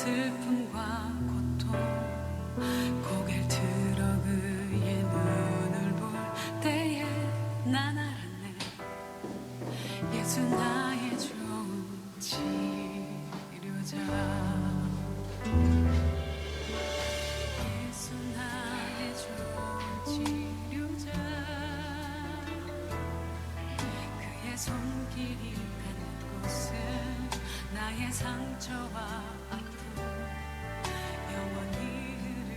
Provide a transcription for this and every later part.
슬픔과 고통 고개를 들어 그의 눈을 볼 때에 난 알았네. 예수 나의 좋은 치료자. 예수 나의 좋은 치료자. 그의 손길이 닿는 곳은 나의 상처와 아픔 영원히 흐를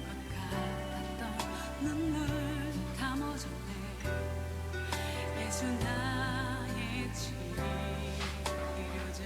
것 같았던 눈물 감아줬네. 예수 나의 치료자.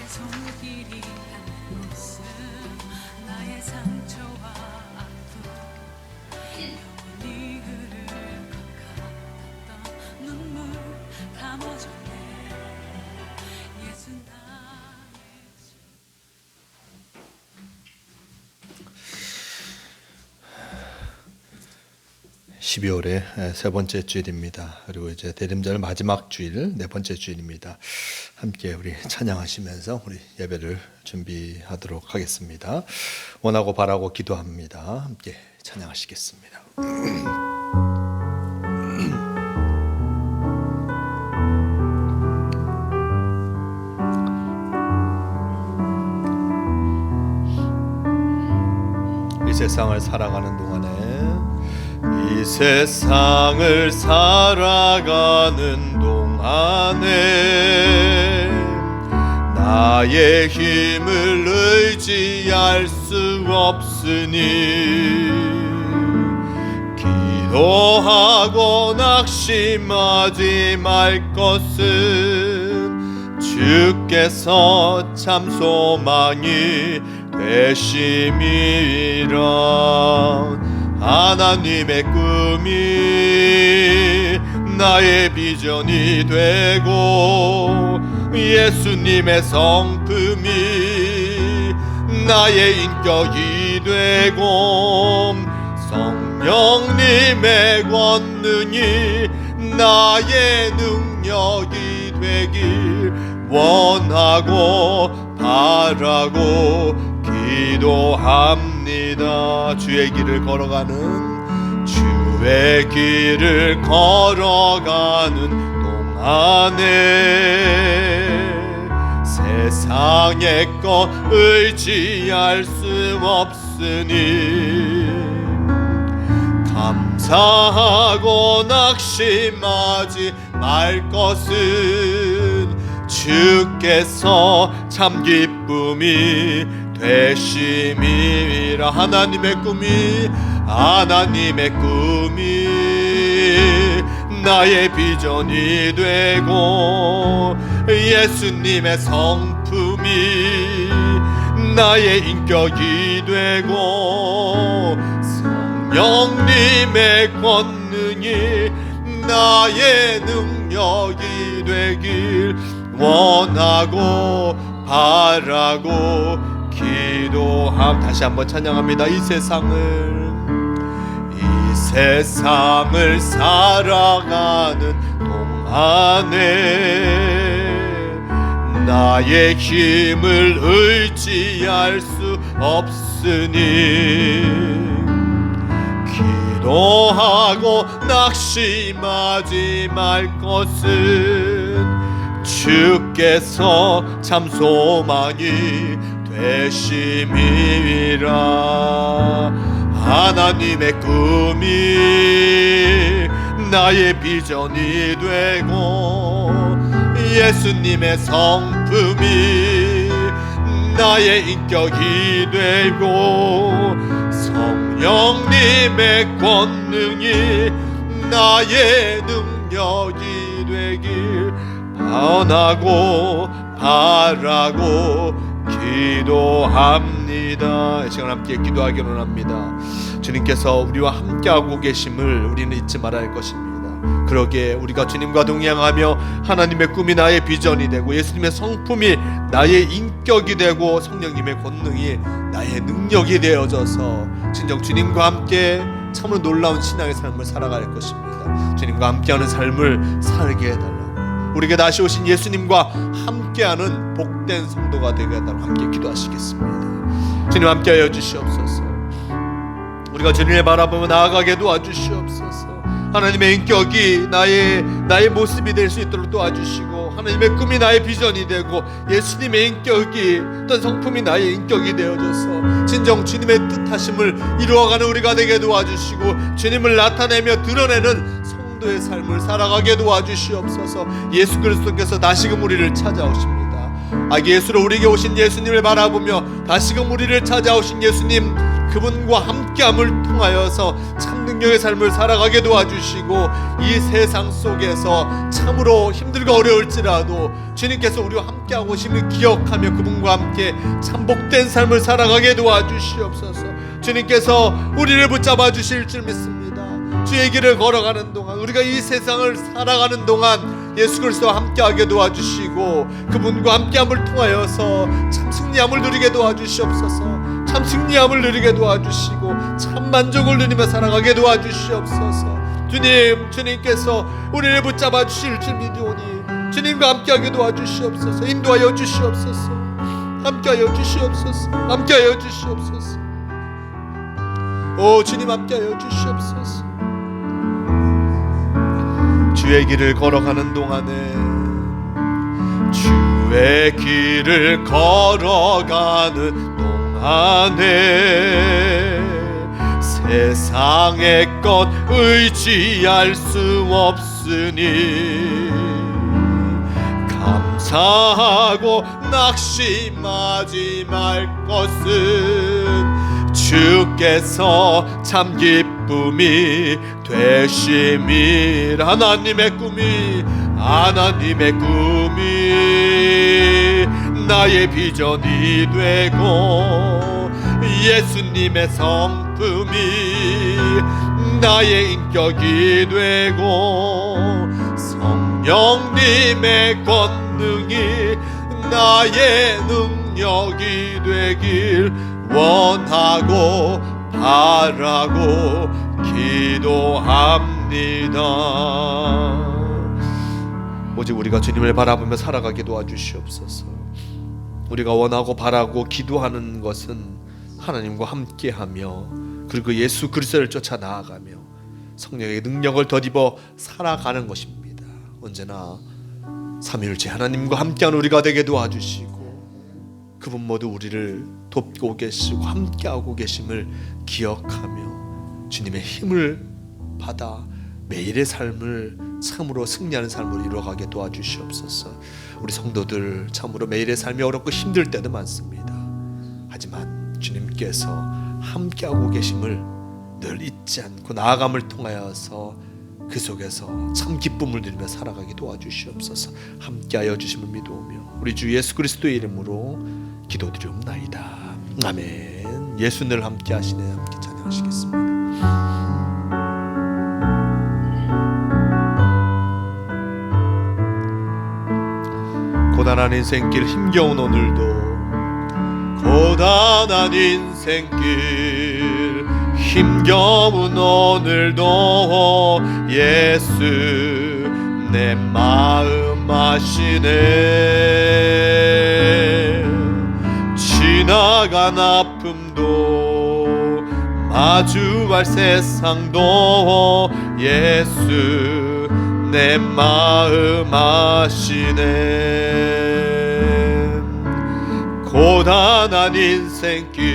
손길이 닿는 곳은 나의 상처와 아픔 영원히 흐를 것 같았던 눈물 감아줬네. 예수 나의 12월의 세 번째 주일입니다. 그리고 이제 대림절 마지막 주일, 네 번째 주일입니다. 함께 우리 찬양하시면서 우리 예배를 준비하도록 하겠습니다. 원하고 바라고 기도합니다. 함께 찬양하시겠습니다. 이 세상을 살아가는 동안에 이 세상을 살아가는 동안에 나의 힘을 의지할 수 없으니 기도하고 낙심하지 말 것은 주께서 참 소망이 되심이라. 하나님의 꿈이 나의 비전이 되고 예수님의 성품이 나의 인격이 되고 성령님의 권능이 나의 능력이 되길 원하고 바라고 기도합니다. 주의 길을 걸어가는 동안에 세상의 것 의지할 수 없으니 감사하고 낙심하지 말 것은 주께서 참 기쁨이 되심이라. 하나님의 꿈이 나의 비전이 되고 예수님의 성품이 나의 인격이 되고 성령님의 권능이 나의 능력이 되길 원하고 바라고 기도함. 다시 한번 찬양합니다. 이 세상을 살아가는 동안에 나의 힘을 의지할 수 없으니 기도하고 낙심하지 말 것은 주께서 참 소망이 되심이라. 하나님의 꿈이 나의 비전이 되고 예수님의 성품이 나의 인격이 되고 성령님의 권능이 나의 능력이 되길 원하고 바라고 기도합니다. 이 시간 함께 기도하기 원합니다. 주님께서 우리와 함께하고 계심을 우리는 잊지 말아야 할 것입니다. 그러기에 우리가 주님과 동행하며 하나님의 꿈이 나의 비전이 되고 예수님의 성품이 나의 인격이 되고 성령님의 권능이 나의 능력이 되어져서 진정 주님과 함께 참으로 놀라운 신앙의 삶을 살아갈 것입니다. 주님과 함께하는 삶을 살게 해달라고, 우리에게 다시 오신 예수님과 함께하는 복된 성도가 되게 해달라고 함께 기도하시겠습니다. 주님 함께하여 주시옵소서. 우리가 주님을 바라보며 나아가게 도와주시옵소서. 하나님의 인격이 나의 모습이 될 수 있도록 도와주시고 하나님의 꿈이 나의 비전이 되고 예수님의 인격이 어떤 성품이 나의 인격이 되어져서 진정 주님의 뜻하심을 이루어가는 우리가 되게 도와주시고 주님을 나타내며 드러내는 성도의 삶을 살아가게 도와주시옵소서. 예수 그리스도께서 다시금 우리를 찾아오십니다. 아기 예수로 우리에게 오신 예수님을 바라보며 다시금 우리를 찾아오신 예수님, 그분과 함께함을 통하여서 참 능력의 삶을 살아가게 도와주시고 이 세상 속에서 참으로 힘들고 어려울지라도 주님께서 우리와 함께하고 계심을 기억하며 그분과 함께 참 복된 삶을 살아가게 도와주시옵소서. 주님께서 우리를 붙잡아 주실 줄 믿습니다. 주의 길을 걸어가는 동안, 우리가 이 세상을 살아가는 동안 예수 그리스도와 함께하게 도와주시고 그분과 함께함을 통하여서 참 승리함을 누리게 도와주시옵소서. 참 승리함을 누리게 도와주시고 참 만족을 누리며 살아가게 도와주시옵소서. 주님께서 우리를 붙잡아 주실 줄 믿으오니 주님과 함께하게 도와주시옵소서. 인도하여 주시옵소서. 함께하여 주시옵소서. 함께하여 주시옵소서. 오 주님 함께하여 주시옵소서. 주의 길을 걸어가는 동안에, 주의 길을 걸어가는 동안에 세상의 것 의지할 수 없으니 감사하고 낙심하지 말 것은 주께서 참 기쁨이 되심이라. 하나님의 꿈이 나의 비전이 되고 예수님의 성품이 나의 인격이 되고 성령님의 권능이 나의 능력이 되길 원하고 바라고 기도합니다. 오직 우리가 주님을 바라보며 살아가게 도와주시옵소서. 우리가 원하고 바라고 기도하는 것은 하나님과 함께하며 그리고 예수 그리스도를 쫓아 나아가며 성령의 능력을 덧입어 살아가는 것입니다. 언제나 삼위일체 하나님과 함께하는 우리가 되게 도와주시고 그분 모두 우리를 돕고 계시고 함께하고 계심을 기억하며 주님의 힘을 받아 매일의 삶을 참으로 승리하는 삶으로 이루어가게 도와주시옵소서. 우리 성도들 참으로 매일의 삶이 어렵고 힘들 때도 많습니다. 하지만 주님께서 함께하고 계심을 늘 잊지 않고 나아감을 통하여서 그 속에서 참 기쁨을 누리며 살아가게 도와주시옵소서. 함께하여 주심을 믿으오며 우리 주 예수 그리스도의 이름으로 기도드리옵나이다. 아멘. 예수 늘 함께 하시네. 함께 찬양하시겠습니다. 고단한 인생길 힘겨운 오늘도 고단한 인생길 힘겨운 오늘도 예수 내 마음 아시네. 지나간 아픔도 마주할 세상도 예수 내 마음 아시네. 고단한 인생길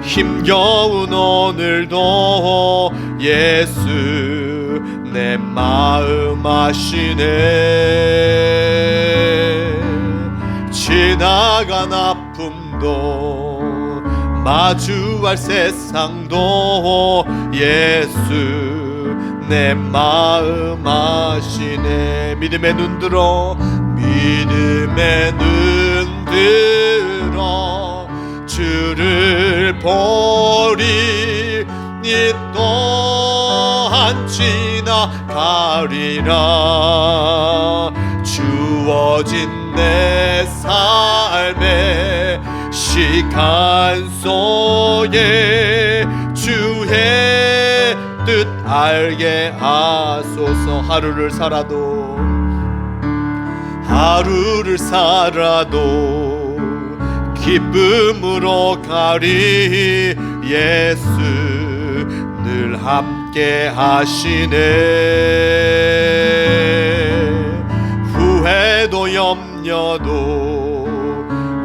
힘겨운 오늘도 예수 내 마음 아시네. 지나간 아픔도 마주할 세상도 예수 내 마음 아시네. 믿음의 눈 들어 믿음의 눈 들어 주를 보리 이 또한 지나가리라. 주어진 내 삶의 시간 속에 주의 뜻 알게 하소서. 하루를 살아도 기쁨으로 가리. 예수 늘 함께 하시네. 후회도 염려도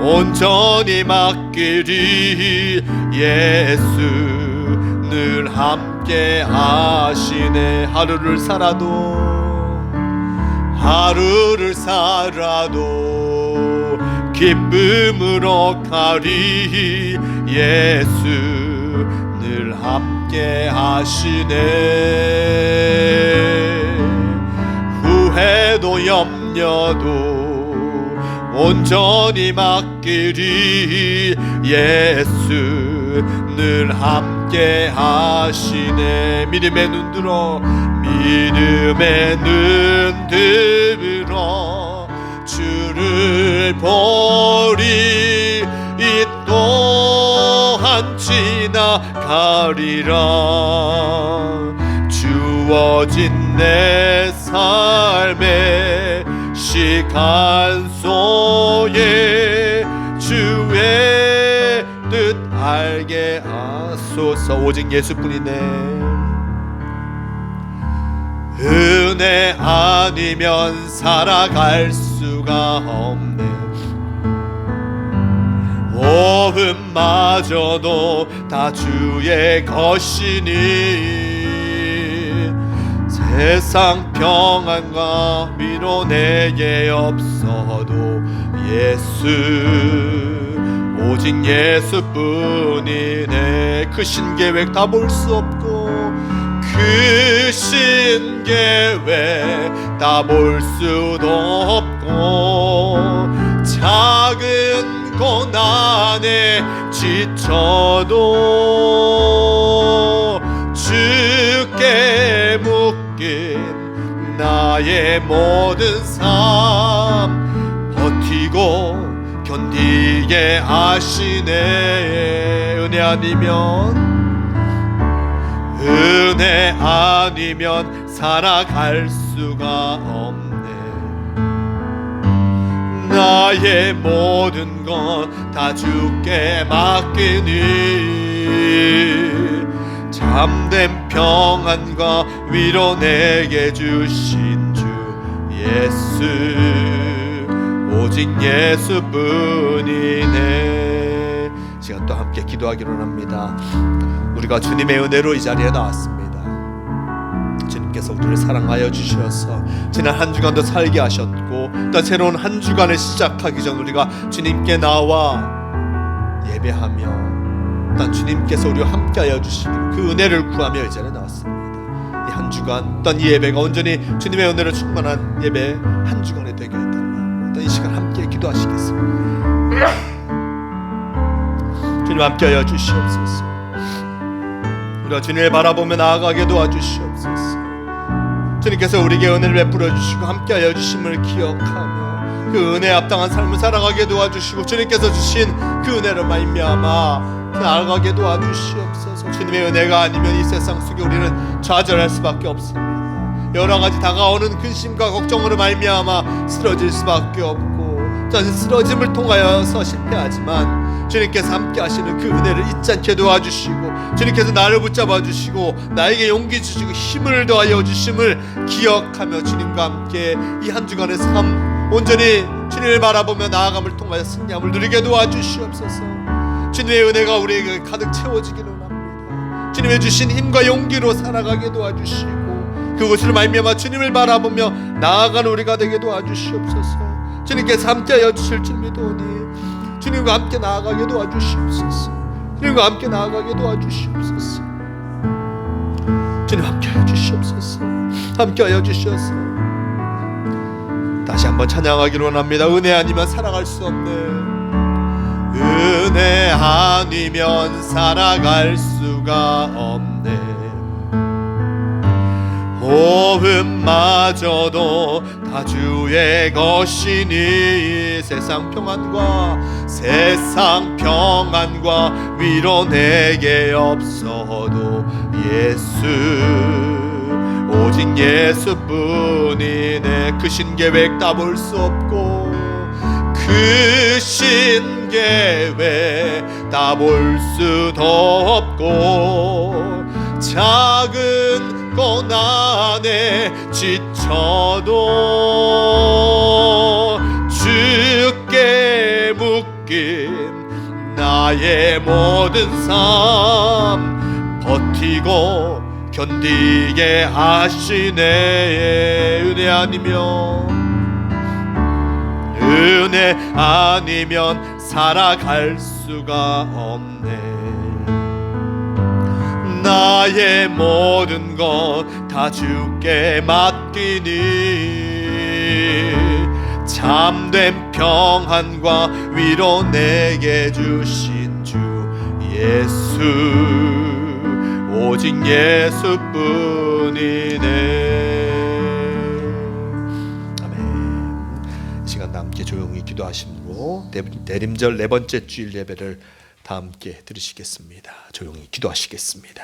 온전히 맡기리. 예수 늘 함께 하시네. 하루를 살아도 기쁨으로 가리. 예수 늘 함께 하시네. 후회도 염려도 온전히 맡기리. 예수 늘 함께 하시네. 믿음의 눈 들어 주를 보리. 이 또한 지나가리라. 주어진 내 삶의 시간 속에 주의 뜻 알게 하소서. 오직 예수뿐이네. 은혜 아니면 살아갈 수가 없네. 오음마저도 다 주의 것이니 세상 평안과 위로 내게 없어도 예수 오직 예수뿐이네. 그 신계획 다 볼 수 없고 그 신계획 다 볼 수도 없고 작은 고난에 지쳐도 주께 묶인 나의 모든 삶 버티고 견디게 하시네. 은혜 아니면 살아갈 수가 없네. 나의 모든 것 다 주께 맡기니 참된 평안과 위로 내게 주신 주 예수 오직 예수뿐이네. 시간 또 함께 기도하기로 합니다. 우리가 주님의 은혜로 이 자리에 나왔습니다. 주님께서 우리를 사랑하여 주셔서 지난 한 주간도 살게 하셨고 또 새로운 한 주간을 시작하기 전 우리가 주님께 나와 예배하며 또 주님께서 우리와 함께하여 주시길 그 은혜를 구하며 이 자리에 나왔습니다. 이 한 주간 또 이 예배가 온전히 주님의 은혜로 충만한 예배 한 주간이 되게 해달라고 또 이 시간 함께 기도하시겠습니다. 주님 함께하여 주시옵소서. 우리가 주님을 바라보며 나아가게 도와주시옵소서. 주님께서 우리에게 은혜를 베풀어 주시고 함께하여 주심을 기억하며 그 은혜에 합당한 삶을 살아가게 도와주시고 주님께서 주신 그 은혜로 말미암아 나아가게 도와주시옵소서. 주님의 은혜가 아니면 이 세상 속에 우리는 좌절할 수밖에 없습니다. 여러 가지 다가오는 근심과 걱정으로 말미암아 쓰러질 수밖에 없고 쓰러짐을 통하여서 실패하지만 주님께서 함께 하시는 그 은혜를 잊지 않게 도와주시고, 주님께서 나를 붙잡아 주시고 나에게 용기 주시고 힘을 더하여 주심을 기억하며 주님과 함께 이 한 주간의 삶 온전히 주님을 바라보며 나아감을 통하여 승리함을 누리게 도와주시옵소서. 주님의 은혜가 우리에게 가득 채워지기를 원합니다. 주님의 주신 힘과 용기로 살아가게 도와주시고, 그것을 말미암아 주님을 바라보며 나아가는 우리가 되게 도와주시옵소서. 주님께서 함께하여 주실 줄 믿으오니 주님과 함께 나아가게 도와주시옵소서. 주님과 함께 나아가게 도와주시옵소서. 주님 함께하여 주시옵소서. 함께하여 주시옵소서. 다시 한번 찬양하기를 원합니다. 은혜 아니면 살아갈 수 없네. 은혜 아니면 살아갈 수가 없네. 호흡마저도 다 주의 것이니 세상 평안과 위로 내게 없어도 예수, 오직 예수뿐이네. 크신 계획 다 볼 수 없고, 크신 계획 다 볼 수도 없고, 작은 것 안에 지쳐도 주께 묶인 나의 모든 삶 버티고 견디게 하시네. 은혜 아니면 살아갈 수가 없네. 나의 모든 것 다 주께 맡기니 참된 평안과 위로 내게 주신 주 예수, 오직 예수뿐이네. 아멘. 이 시간 함께 조용히 기도하시므로 대림절 네 번째 주일 예배를 다 함께 들으시겠습니다. 조용히 기도하시겠습니다.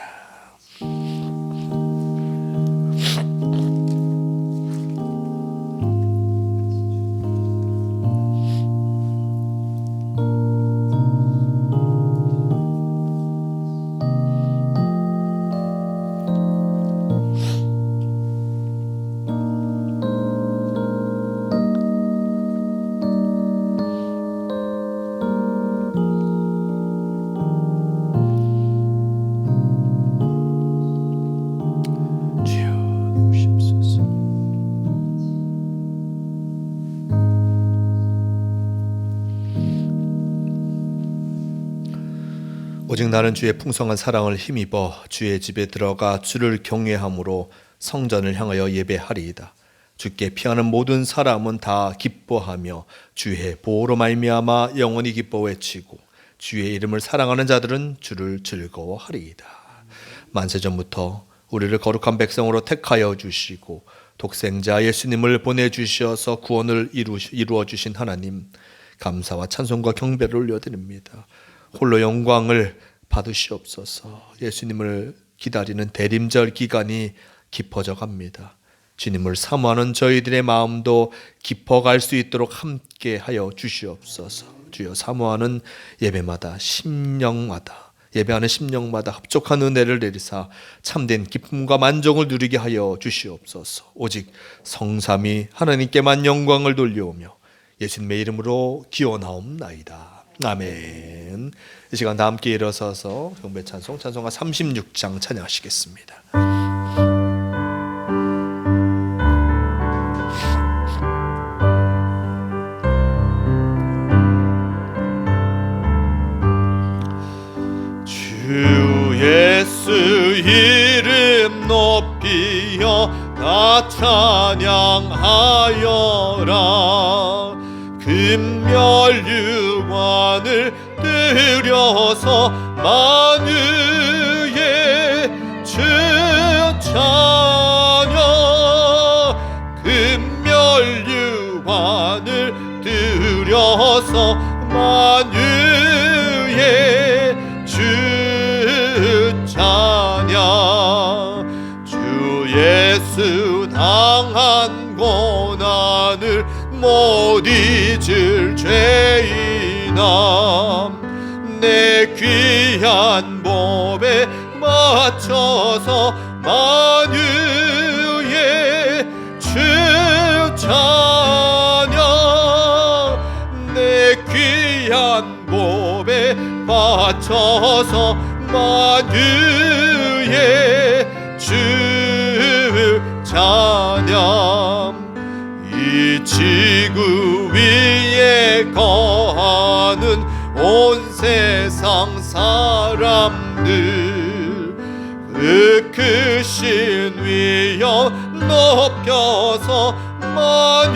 오직 나는 주의 풍성한 사랑을 힘입어 주의 집에 들어가 주를 경외함으로 성전을 향하여 예배하리이다. 주께 피하는 모든 사람은 다 기뻐하며 주의 보호로 말미암아 영원히 기뻐 외치고 주의 이름을 사랑하는 자들은 주를 즐거워하리이다. 만세전부터 우리를 거룩한 백성으로 택하여 주시고 독생자 예수님을 보내주셔서 구원을 이루어 주신 하나님, 감사와 찬송과 경배를 올려드립니다. 홀로 영광을 받으시옵소서. 예수님을 기다리는 대림절 기간이 깊어져 갑니다. 주님을 사모하는 저희들의 마음도 깊어갈 수 있도록 함께 하여 주시옵소서. 주여, 사모하는 예배마다 예배하는 심령마다 흡족한 은혜를 내리사 참된 기쁨과 만족을 누리게 하여 주시옵소서. 오직 성삼위 하나님께만 영광을 돌려오며 예수님의 이름으로 기원하옵나이다. 아멘. 이 시간 다 함께 일어서서 경배 찬송가 36장 찬양하시겠습니다. 주 예수 이름 높이여 다 찬양하여라. 금멸유관을 들여서 만유의 주 찬양. 금멸유관을 들여서 만유의 주 찬양. 주 예수 당한 고난을 못 잊을 죄인함 내 귀한 몸에 맞춰서 만유의 주 찬양 내 귀한 몸에 맞춰서 만유의 주 찬양 이 지구 위에 거하는 온 세상 사람들 그 크신 위엄 높여서 만유의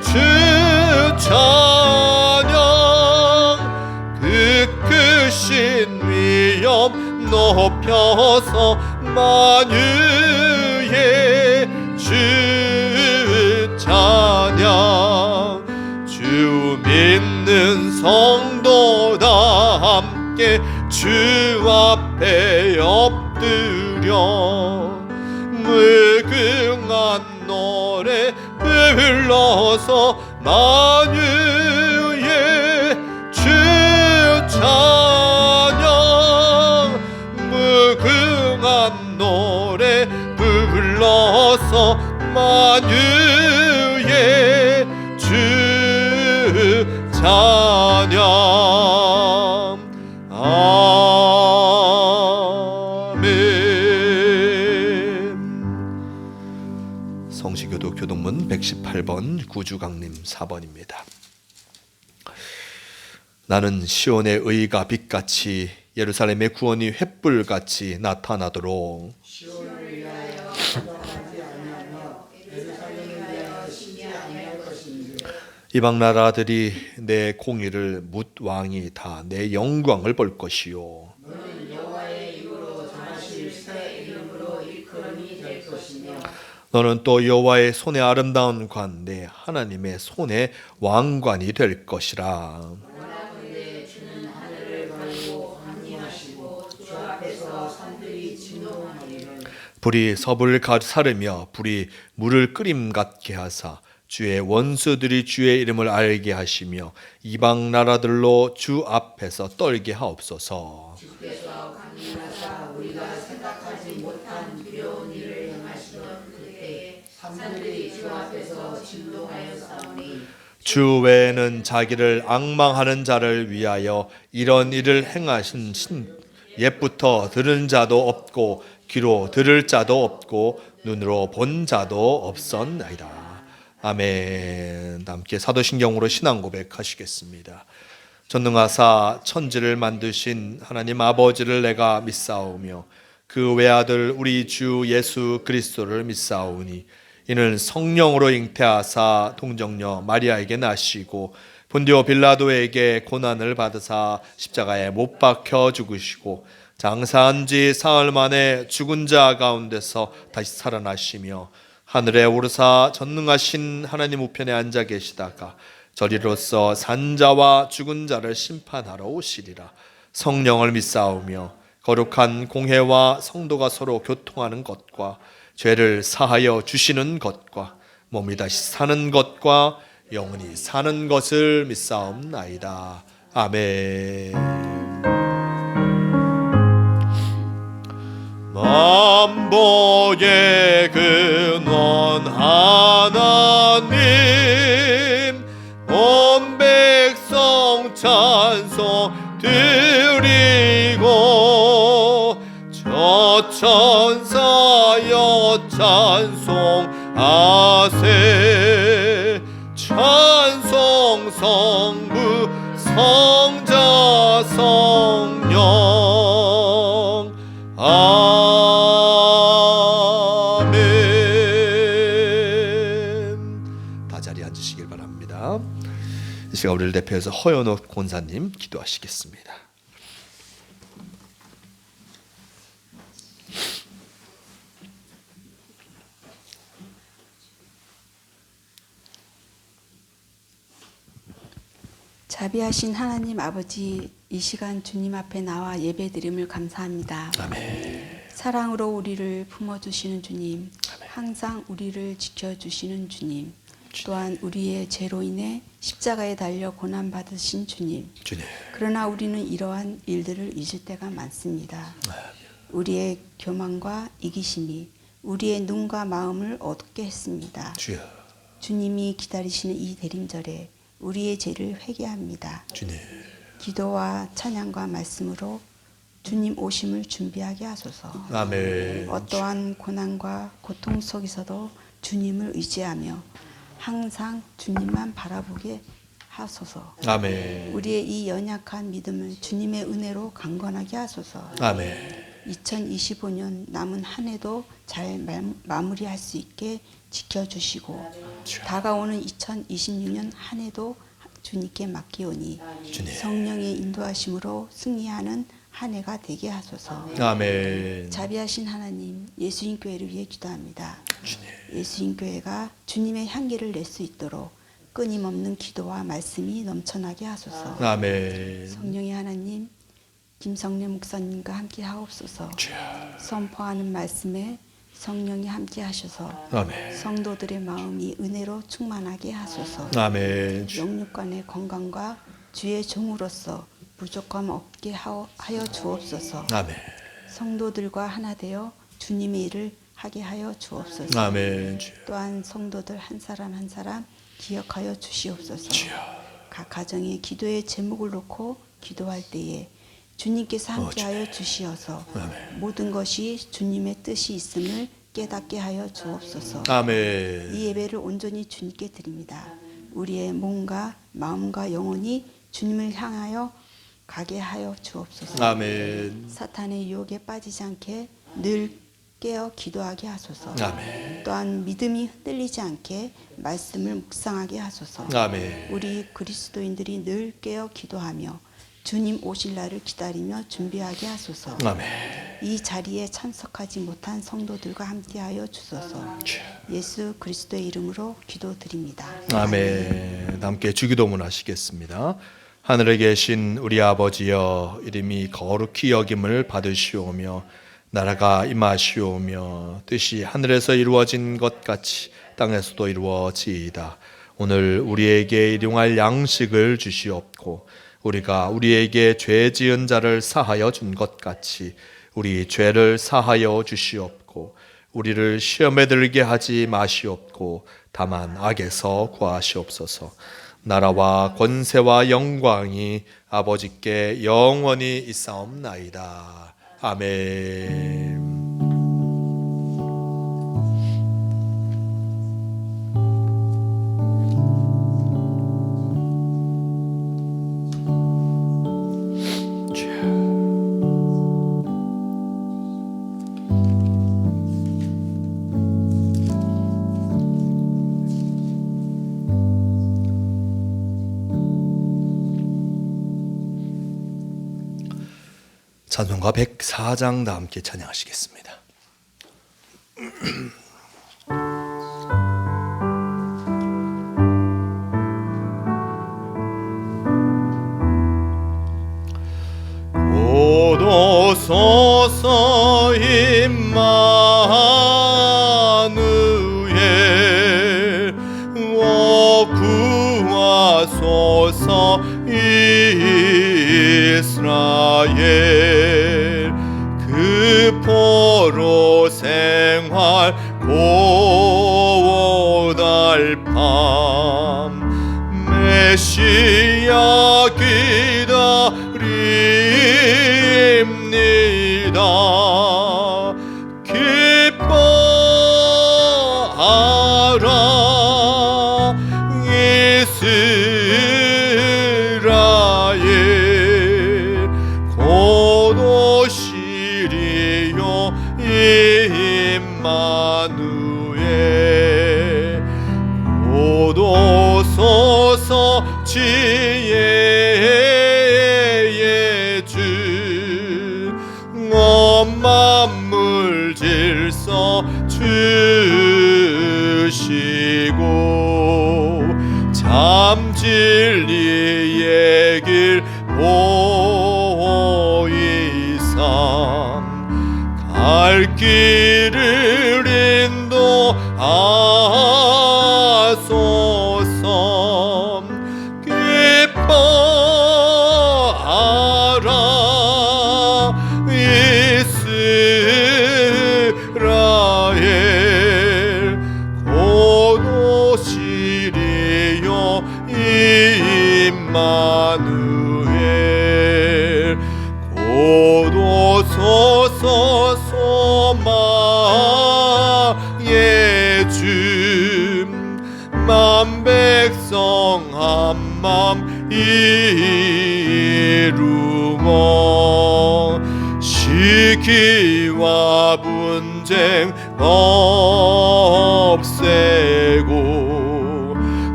주 찬양 그 크신 위엄 높여서 만유의 주 찬양 주 믿는 성도다 함께 주 앞에 엎드려 무궁한 노래 불러서 만유의 주 찬양 무궁한 노래 불러서 만유의 주 찬양 아멘. 성시교도 교동문 118번 구주강림 4번입니다. 나는 시온의 의가 빛같이 예루살렘의 구원이 횃불같이 나타나도록 시온을 위하여 기도하지 아니하며 예루살렘을 위하여 쉬지 아니할 것인지 이방 나라들이 내 공의를 묻 왕이 다 내 영광을 볼 것이요 너는 여호와의 입으로 정하실 새 이름으로 일컬음이 될 것이며 너는 또 여호와의 손의 아름다운 관 내 하나님의 손의 왕관이 될 것이라. 원하건대 주는 하늘을 걸고 합리하시고 주 앞에서 산들이 진동하기를 불이 섭을 사르며 불이 물을 끓임 같게 하사 주의 원수들이 주의 이름을 알게 하시며 이방 나라들로 주 앞에서 떨게 하옵소서. 주께서 강림하사 우리가 생각하지 못한 두려운 일을 행하시던 그때에 산들이 주 앞에서 진동하여 싸우니 주 외에는 자기를 앙망하는 자를 위하여 이런 일을 행하신 옛부터 들은 자도 없고 귀로 들을 자도 없고 눈으로 본 자도 없었나이다. 아멘. 함께 사도신경으로 신앙 고백하시겠습니다. 전능하사 천지를 만드신 하나님 아버지를 내가 믿사오며 그 외아들 우리 주 예수 그리스도를 믿사오니 이는 성령으로 잉태하사 동정녀 마리아에게 나시고 본디오 빌라도에게 고난을 받으사 십자가에 못 박혀 죽으시고 장사한 지 사흘 만에 죽은 자 가운데서 다시 살아나시며 하늘에 오르사 전능하신 하나님 우편에 앉아 계시다가 저리로서 산자와 죽은 자를 심판하러 오시리라. 성령을 믿사오며 거룩한 공회와 성도가 서로 교통하는 것과 죄를 사하여 주시는 것과 몸이 다시 사는 것과 영원히 사는 것을 믿사옵나이다. 아멘. 만복의 근원 하나님 온 백성 찬송 드리고 저 천사여 찬송하세 찬송 성부 성자 성령 아멘. 다 자리에 앉으시길 바랍니다. 이 시간 우리를 대표해서 허연옥 권사님 기도하시겠습니다. 자비하신 하나님 아버지, 이 시간 주님 앞에 나와 예배드림을 감사합니다. 아멘. 사랑으로 우리를 품어주시는 주님, 항상 우리를 지켜주시는 주님, 또한 우리의 죄로 인해 십자가에 달려 고난 받으신 주님. 주님. 그러나 우리는 이러한 일들을 잊을 때가 많습니다. 우리의 교만과 이기심이 우리의 눈과 마음을 어둡게 했습니다. 주여. 주님이 기다리시는 이 대림절에 우리의 죄를 회개합니다. 주님. 기도와 찬양과 말씀으로 주님 오심을 준비하게 하소서. 아멘. 어떠한 고난과 고통 속에서도 주님을 의지하며 항상 주님만 바라보게 하소서. 아멘. 우리의 이 연약한 믿음을 주님의 은혜로 강건하게 하소서. 아멘. 2025년 남은 한 해도 잘 마무리할 수 있게 지켜주시고 다가오는 2026년 한 해도 주님께 맡기오니 주님. 성령의 인도하심으로 승리하는 한 해가 되게 하소서. 아멘. 자비하신 하나님, 예수님 교회를 위해 기도합니다. 주님. 예수님 교회가 주님의 향기를 낼 수 있도록 끊임없는 기도와 말씀이 넘쳐나게 하소서. 아멘. 성령의 하나님, 김성래 목사님과 함께 하옵소서. 주여. 선포하는 말씀에 성령이 함께 하셔서 아멘. 성도들의 마음이 은혜로 충만하게 하소서. 아멘. 영육간의 건강과 주의 종으로서 부족함 없게 하여 주옵소서. 아멘. 성도들과 하나 되어 주님의 일을 하게 하여 주옵소서. 아멘. 주여. 또한 성도들 한 사람 한 사람 기억하여 주시옵소서. 주여. 각 가정의 기도의 제목을 놓고 기도할 때에 주님께서 함께하여 주시어서 모든 것이 주님의 뜻이 있음을 깨닫게 하여 주옵소서. 아멘. 이 예배를 온전히 주님께 드립니다. 우리의 몸과 마음과 영혼이 주님을 향하여 가게 하여 주옵소서. 아멘. 사탄의 유혹에 빠지지 않게 늘 깨어 기도하게 하소서. 아멘. 또한 믿음이 흔들리지 않게 말씀을 묵상하게 하소서. 아멘. 우리 그리스도인들이 늘 깨어 기도하며 주님 오실 날을 기다리며 준비하게 하소서. 아멘. 이 자리에 참석하지 못한 성도들과 함께하여 주소서. 예수 그리스도의 이름으로 기도드립니다. 아멘. 함께 주기도문 하시겠습니다. 하늘에 계신 우리 아버지여, 이름이 거룩히 여김을 받으시오며 나라가 임하시오며 뜻이 하늘에서 이루어진 것 같이 땅에서도 이루어지이다. 오늘 우리에게 일용할 양식을 주시옵고 우리가 우리에게 죄 지은 자를 사하여 준 것 같이 우리 죄를 사하여 주시옵고 우리를 시험에 들게 하지 마시옵고 다만 악에서 구하시옵소서. 나라와 권세와 영광이 아버지께 영원히 있사옵나이다. 아멘. 찬송가 104장 다 함께 찬양하시겠습니다. 오도소서 임마누엘 오 구하소서 이스라엘 그 포로 생활 고달 밤 메시아 기다립니다. 기뻐하라 이스라엘 곧 오시리요 임마누엘 곧 오소서 지혜의 주 온 만물 질서 주시고 참 진리의 길 보이삼 갈 길을 인도하소서. 이스라엘 곧 오시리요 임마누엘 곧 오소서 소망의 주 만백성 한맘 이루어 시기와 분쟁 없애고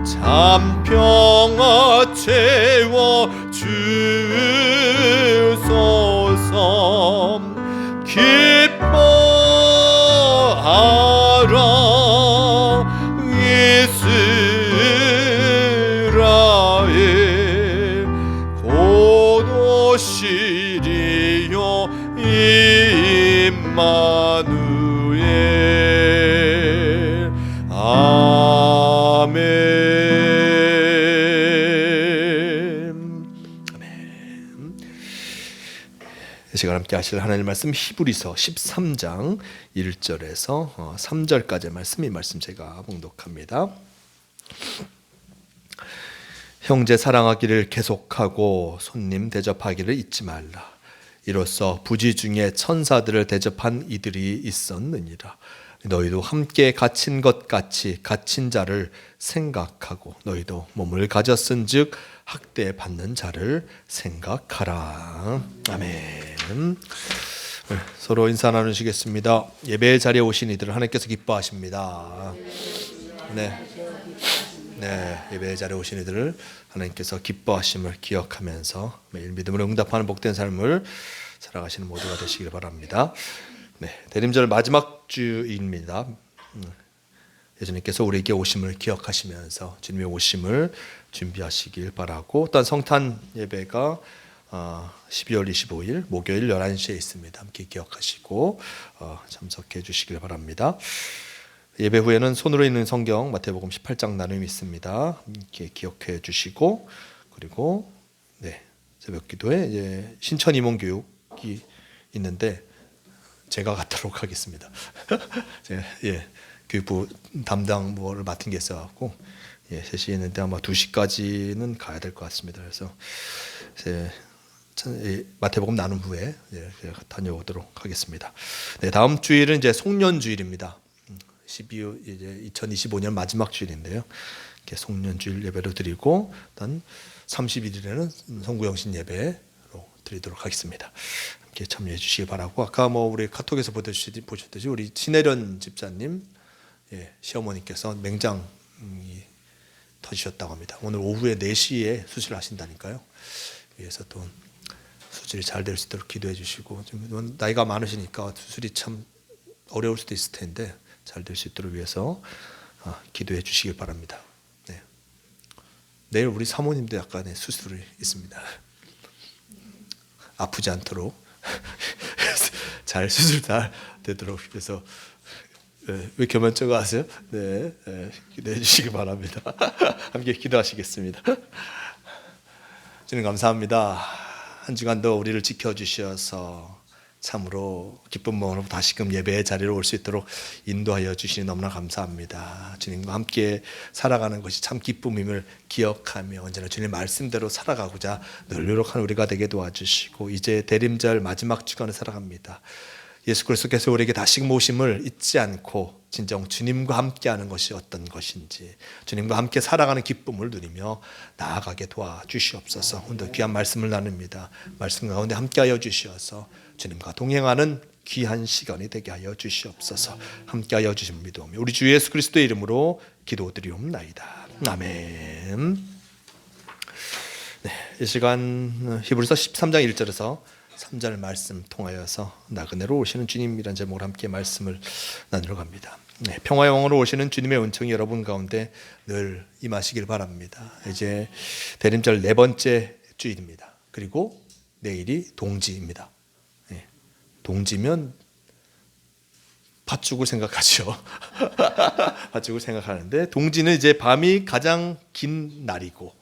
참 평화 채워 주소서 기뻐하라 이스라엘 곧 오시리요 임마누엘 아멘. 이 시간 함께 하실 하나님 말씀 히브리서 13장 1절에서 3절까지의 말씀, 이 말씀 제가 봉독합니다. 형제 사랑하기를 계속하고 손님 대접하기를 잊지 말라. 이로써 부지 중에 천사들을 대접한 이들이 있었느니라. 너희도 함께 갇힌 것 같이 갇힌 자를 생각하고 너희도 몸을 가졌은즉 학대받는 자를 생각하라. 아멘. 서로 인사 나누시겠습니다. 예배 자리에 오신 이들을 하나님께서 기뻐하십니다. 네, 예배 자리에 오신 이들을 하나님께서 기뻐하심을 기억하면서 매일 믿음으로 응답하는 복된 삶을 살아가시는 모두가 되시길 바랍니다. 네, 대림절 마지막 주입니다. 예수님께서 우리에게 오심을 기억하시면서 주님의 오심을 준비하시길 바라고, 또한 성탄 예배가 12월 25일 목요일 11시에 있습니다. 함께 기억하시고 참석해 주시길 바랍니다. 예배 후에는 손으로 읽는 성경 마태복음 18장 나눔이 있습니다. 함께 기억해 주시고, 그리고 새벽 기도에 이제 신천 임원 교육이 있는데 제가 갖도록 하겠습니다. 제가 교육부 담당부를 맡은 게 있어갖고 3시에 있는데 아마 2시까지는 가야 될 것 같습니다. 그래서 마태복음 나눔 후에 제가 다녀오도록 하겠습니다. 네, 다음 주일은 이제 송년주일입니다. 2025년 마지막 주일인데요. 이렇게 송년주일 예배로 드리고, 일단 31일에는 성구영신 예배로 드리도록 하겠습니다. 함께 참여해 주시기 바라고, 아까 우리 카톡에서 보셨듯이 우리 신혜련 집사님 시어머니께서 맹장이 터지셨다고 합니다. 오늘 오후에 4시에 수술을 하신다니까요. 위해서 또 수술이 잘 될 수 있도록 기도해 주시고, 좀 나이가 많으시니까 수술이 참 어려울 수도 있을 텐데 잘 될 수 있도록 위해서 기도해 주시길 바랍니다. 네. 내일 우리 사모님도 약간의 수술이 있습니다. 아프지 않도록 잘 수술 잘 되도록, 그래서 왜 겸연쩍어 하세요? 네, 기도해 주시기 바랍니다. 함께 기도하시겠습니다. 주님 감사합니다. 한 주간도 우리를 지켜주셔서 참으로 기쁜 마음으로 다시금 예배의 자리로 올 수 있도록 인도하여 주시니 너무나 감사합니다. 주님과 함께 살아가는 것이 참 기쁨임을 기억하며 언제나 주님 말씀대로 살아가고자 늘 노력하는 우리가 되게 도와주시고, 이제 대림절 마지막 주간을 살아갑니다. 예수 그리스도께서 우리에게 다시금 오심을 잊지 않고 진정 주님과 함께하는 것이 어떤 것인지, 주님과 함께 살아가는 기쁨을 누리며 나아가게 도와주시옵소서. 오늘 귀한 말씀을 나눕니다. 말씀 가운데 함께하여 주시어서 주님과 동행하는 귀한 시간이 되게 하여 주시옵소서. 함께하여 주신 믿음이 우리 주 예수 그리스도의 이름으로 기도드리옵나이다. 아멘. 네, 이 시간 히브리서 13장 1절에서 3절 말씀 통하여서 나그네로 오시는 주님이란 제목으로 함께 말씀을 나누러 갑니다. 네, 평화의 왕으로 오시는 주님의 은총이 여러분 가운데 늘 임하시길 바랍니다. 이제 대림절 4번째 주일입니다. 그리고 내일이 동지입니다. 네, 동지면 팥죽을 생각하죠. 팥죽을 생각하는데, 동지는 이제 밤이 가장 긴 날이고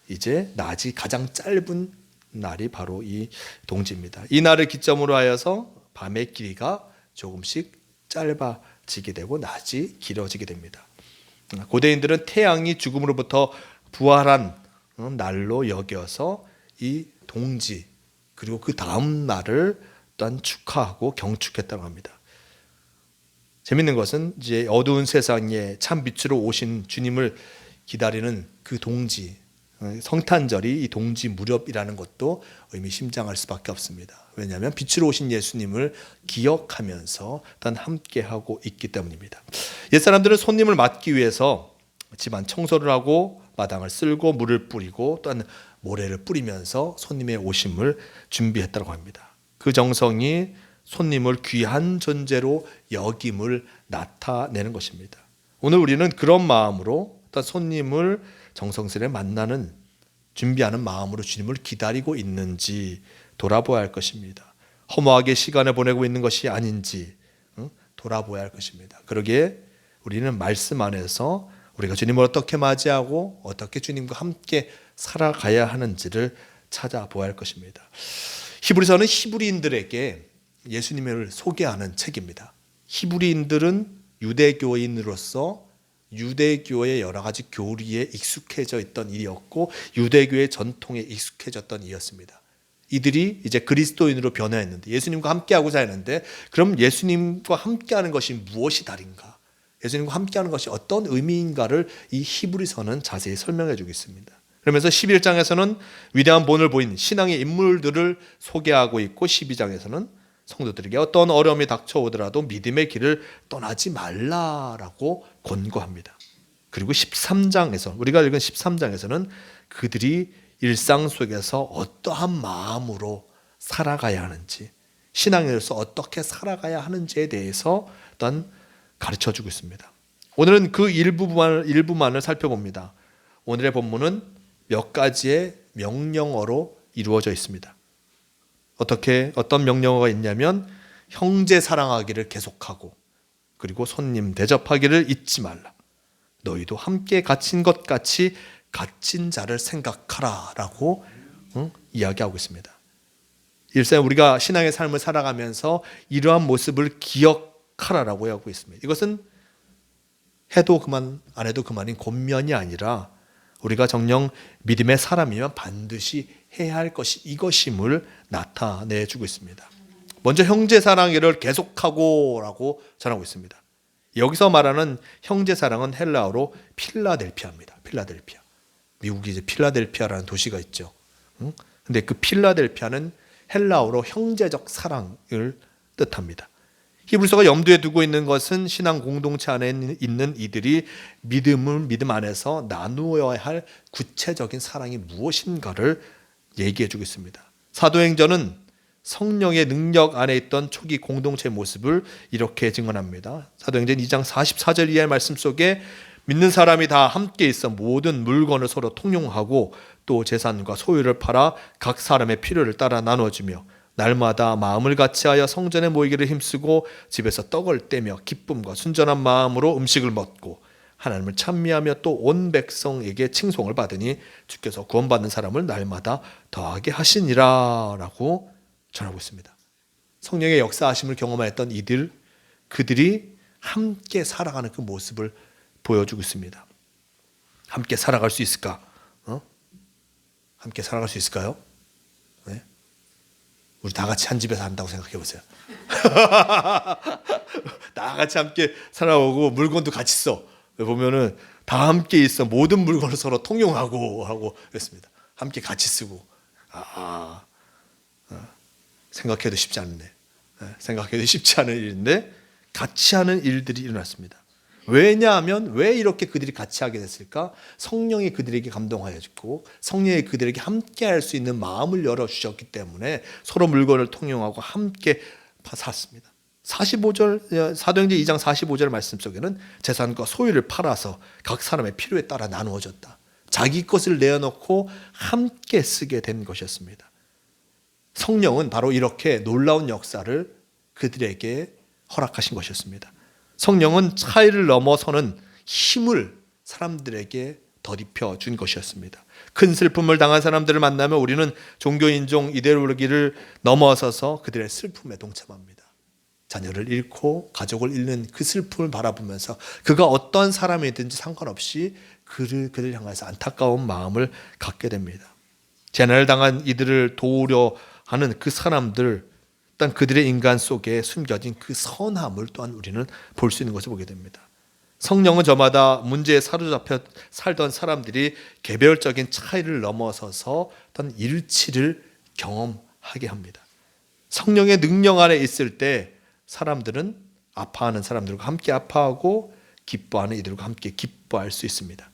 이제 낮이 가장 짧은 날이 바로 이 동지입니다. 이 날을 기점으로 하여서 밤의 길이가 조금씩 짧아지게 되고 낮이 길어지게 됩니다. 고대인들은 태양이 죽음으로부터 부활한 날로 여겨서 이 동지 그리고 그 다음 날을 또한 축하하고 경축했다고 합니다. 재밌는 것은 이제 어두운 세상에 참 빛으로 오신 주님을 기다리는 그 동지, 성탄절이 이 동지 무렵이라는 것도 의미심장할 수밖에 없습니다. 왜냐하면 빛으로 오신 예수님을 기억하면서 단 함께하고 있기 때문입니다. 옛사람들은 손님을 맞기 위해서 집안 청소를 하고 마당을 쓸고 물을 뿌리고 또한 모래를 뿌리면서 손님의 오심을 준비했다고 합니다. 그 정성이 손님을 귀한 존재로 여김을 나타내는 것입니다. 오늘 우리는 그런 마음으로 또 손님을 정성스레 만나는 준비하는 마음으로 주님을 기다리고 있는지 돌아보아야 할 것입니다. 허무하게 시간을 보내고 있는 것이 아닌지 돌아보아야 할 것입니다. 그러기에 우리는 말씀 안에서 우리가 주님을 어떻게 맞이하고 어떻게 주님과 함께 살아가야 하는지를 찾아보아야 할 것입니다. 히브리서는 히브리인들에게 예수님을 소개하는 책입니다. 히브리인들은 유대교인으로서 유대교의 여러 가지 교리에 익숙해져 있던 일이었고 유대교의 전통에 익숙해졌던 일이었습니다. 이들이 이제 그리스도인으로 변화했는데 예수님과 함께하고 사는데 그럼 예수님과 함께하는 것이 무엇이 다른가? 예수님과 함께하는 것이 어떤 의미인가를 이 히브리서는 자세히 설명해 주고 있습니다. 그러면서 11장에서는 위대한 본을 보인 신앙의 인물들을 소개하고 있고 12장에서는 성도들에게 어떤 어려움이 닥쳐오더라도 믿음의 길을 떠나지 말라라고 권고합니다. 그리고 13장에서 우리가 읽은 13장에서는 그들이 일상 속에서 어떠한 마음으로 살아가야 하는지 신앙에서 어떻게 살아가야 하는지에 대해서 일단 가르쳐주고 있습니다. 오늘은 그 일부만을 살펴봅니다. 오늘의 본문은 몇 가지의 명령어로 이루어져 있습니다. 어떤 명령어가 있냐면 형제 사랑하기를 계속하고 그리고 손님 대접하기를 잊지 말라. 너희도 함께 갇힌 것 같이 갇힌 자를 생각하라 라고 이야기하고 있습니다. 일생 우리가 신앙의 삶을 살아가면서 이러한 모습을 기억하라라고 하고 있습니다. 이것은 해도 그만 안 해도 그만인 권면이 아니라 우리가 정녕 믿음의 사람이면 반드시 해야 할 것이 이것임을 나타내주고 있습니다. 먼저 형제 사랑을 계속하고 라고 전하고 있습니다. 여기서 말하는 형제 사랑은 헬라어로 필라델피아입니다. 필라델피아. 미국이 이제 필라델피아라는 도시가 있죠. 근데 그 필라델피아는 헬라어로 형제적 사랑을 뜻합니다. 히브리서가 염두에 두고 있는 것은 신앙 공동체 안에 있는 이들이 믿음 안에서 나누어야 할 구체적인 사랑이 무엇인가를 얘기해 주고 있습니다. 사도행전은 성령의 능력 안에 있던 초기 공동체의 모습을 이렇게 증언합니다. 사도행전 2장 44절 이하의 말씀 속에 믿는 사람이 다 함께 있어 모든 물건을 서로 통용하고 또 재산과 소유를 팔아 각 사람의 필요를 따라 나눠주며 날마다 마음을 같이하여 성전에 모이기를 힘쓰고 집에서 떡을 떼며 기쁨과 순전한 마음으로 음식을 먹고 하나님을 찬미하며 또 온 백성에게 칭송을 받으니 주께서 구원받는 사람을 날마다 더하게 하시니라 라고 전하고 있습니다. 성령의 역사하심을 경험했던 그들이 함께 살아가는 그 모습을 보여주고 있습니다. 함께 살아갈 수 있을까? 함께 살아갈 수 있을까요? 네? 우리 다 같이 한 집에서 한다고 생각해 보세요. 다 같이 함께 살아오고 물건도 같이 써. 보면은 다 함께 있어. 모든 물건을 서로 통용하고 하고 그랬습니다. 함께 같이 쓰고. 생각해도 쉽지 않네. 생각해도 쉽지 않은 일인데 같이 하는 일들이 일어났습니다. 왜냐하면 왜 이렇게 그들이 같이 하게 됐을까? 성령이 그들에게 감동하였고 성령이 그들에게 함께 할 수 있는 마음을 열어주셨기 때문에 서로 물건을 통용하고 함께 샀습니다. 45절 사도행전 2장 45절 말씀 속에는 재산과 소유를 팔아서 각 사람의 필요에 따라 나누어졌다. 자기 것을 내어놓고 함께 쓰게 된 것이었습니다. 성령은 바로 이렇게 놀라운 역사를 그들에게 허락하신 것이었습니다. 성령은 차이를 넘어서는 힘을 사람들에게 덧입혀 준 것이었습니다. 큰 슬픔을 당한 사람들을 만나면 우리는 종교 인종 이데올로기를 넘어서서 그들의 슬픔에 동참합니다. 자녀를 잃고 가족을 잃는 그 슬픔을 바라보면서 그가 어떤 사람이든지 상관없이 그를 향해서 안타까운 마음을 갖게 됩니다. 재난을 당한 이들을 도우려 하는 그 사람들, 일단 그들의 인간 속에 숨겨진 그 선함을 또한 우리는 볼 수 있는 것을 보게 됩니다. 성령은 저마다 문제에 사로잡혀 살던 사람들이 개별적인 차이를 넘어서서 어떤 일치를 경험하게 합니다. 성령의 능력 안에 있을 때 사람들은 아파하는 사람들과 함께 아파하고 기뻐하는 이들과 함께 기뻐할 수 있습니다.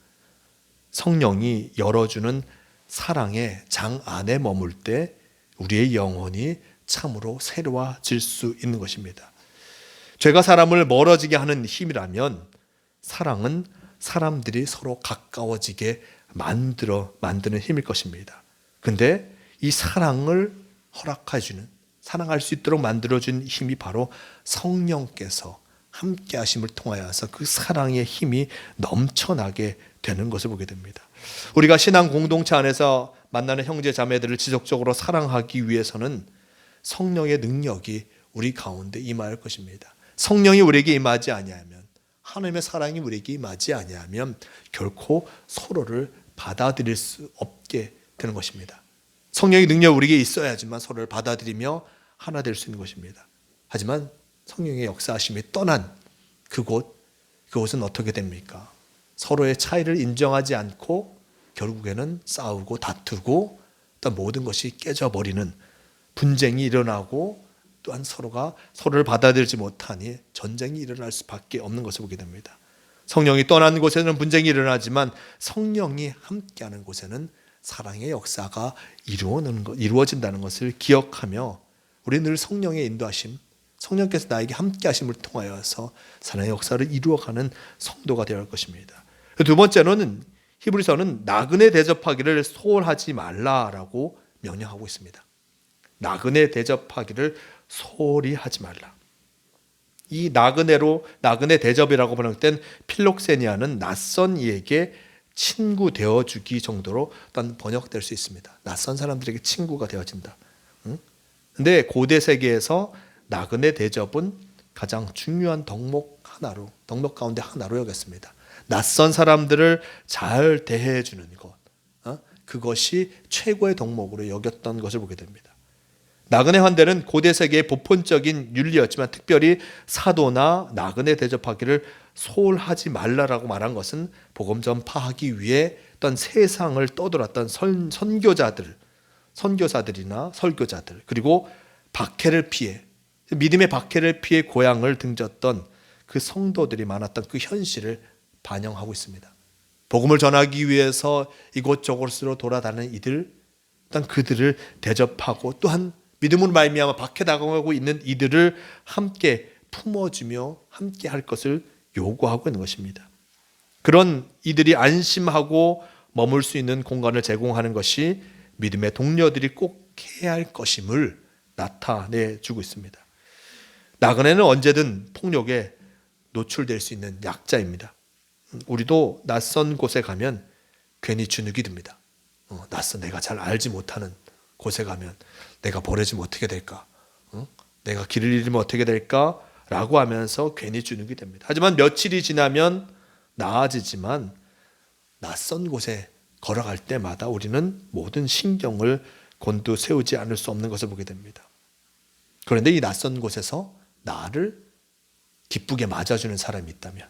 성령이 열어주는 사랑의 장 안에 머물 때 우리의 영혼이 참으로 새로워질 수 있는 것입니다. 죄가 사람을 멀어지게 하는 힘이라면 사랑은 사람들이 서로 가까워지게 만드는 힘일 것입니다. 근데 이 사랑을 허락해주는, 사랑할 수 있도록 만들어준 힘이 바로 성령께서 함께 하심을 통하여서 그 사랑의 힘이 넘쳐나게 되는 것을 보게 됩니다. 우리가 신앙 공동체 안에서 만나는 형제 자매들을 지속적으로 사랑하기 위해서는 성령의 능력이 우리 가운데 임할 것입니다. 성령이 우리에게 임하지 아니하면, 하나님의 사랑이 우리에게 임하지 아니하면 결코 서로를 받아들일 수 없게 되는 것입니다. 성령의 능력이 우리에게 있어야지만 서로를 받아들이며 하나 될 수 있는 것입니다. 하지만 성령의 역사하심이 떠난 그곳은 어떻게 됩니까? 서로의 차이를 인정하지 않고 결국에는 싸우고 다투고 또 모든 것이 깨져버리는 분쟁이 일어나고 또한 서로가 서로를 받아들이지 못하니 전쟁이 일어날 수밖에 없는 것을 보게 됩니다. 성령이 떠난 곳에는 분쟁이 일어나지만 성령이 함께하는 곳에는 사랑의 역사가 이루어진다는 것을 기억하며 우리는 늘 성령의 인도하심, 성령께서 나에게 함께하심을 통하여서 사랑의 역사를 이루어가는 성도가 되어야 할 것입니다. 두 번째로는 히브리서는 나그네 대접하기를 소홀하지 말라라고 명령하고 있습니다. 나그네 대접하기를 소홀히 하지 말라. 이 나그네 대접이라고 번역된 필록세니아는 낯선 이에게 친구 되어주기 정도로 일단 번역될 수 있습니다. 낯선 사람들에게 친구가 되어진다. 근데 고대 세계에서 나그네 대접은 가장 중요한 덕목 가운데 하나로 여겼습니다. 낯선 사람들을 잘 대해주는 것, 그것이 최고의 덕목으로 여겼던 것을 보게 됩니다. 나그네 환대는 고대 세계의 보편적인 윤리였지만 특별히 사도나 나그네 대접하기를 소홀하지 말라라고 말한 것은 복음 전파하기 위해 어떤 세상을 떠돌았던 선교사들이나 설교자들, 그리고 믿음의 박해를 피해 고향을 등졌던 그 성도들이 많았던 그 현실을 반영하고 있습니다. 복음을 전하기 위해서 이곳저곳으로 돌아다니는 이들, 일단 그들을 대접하고 또한 믿음으로 말미암아 박해당하고 있는 이들을 함께 품어주며 함께 할 것을 요구하고 있는 것입니다. 그런 이들이 안심하고 머물 수 있는 공간을 제공하는 것이 믿음의 동료들이 꼭 해야 할 것임을 나타내주고 있습니다. 나그네는 언제든 폭력에 노출될 수 있는 약자입니다. 우리도 낯선 곳에 가면 괜히 주눅이 듭니다. 내가 잘 알지 못하는 곳에 가면 내가 버려지면 어떻게 될까? 내가 길을 잃으면 어떻게 될까? 라고 하면서 괜히 주눅이 됩니다. 하지만 며칠이 지나면 나아지지만 낯선 곳에 걸어갈 때마다 우리는 모든 신경을 곤두세우지 않을 수 없는 것을 보게 됩니다. 그런데 이 낯선 곳에서 나를 기쁘게 맞아주는 사람이 있다면,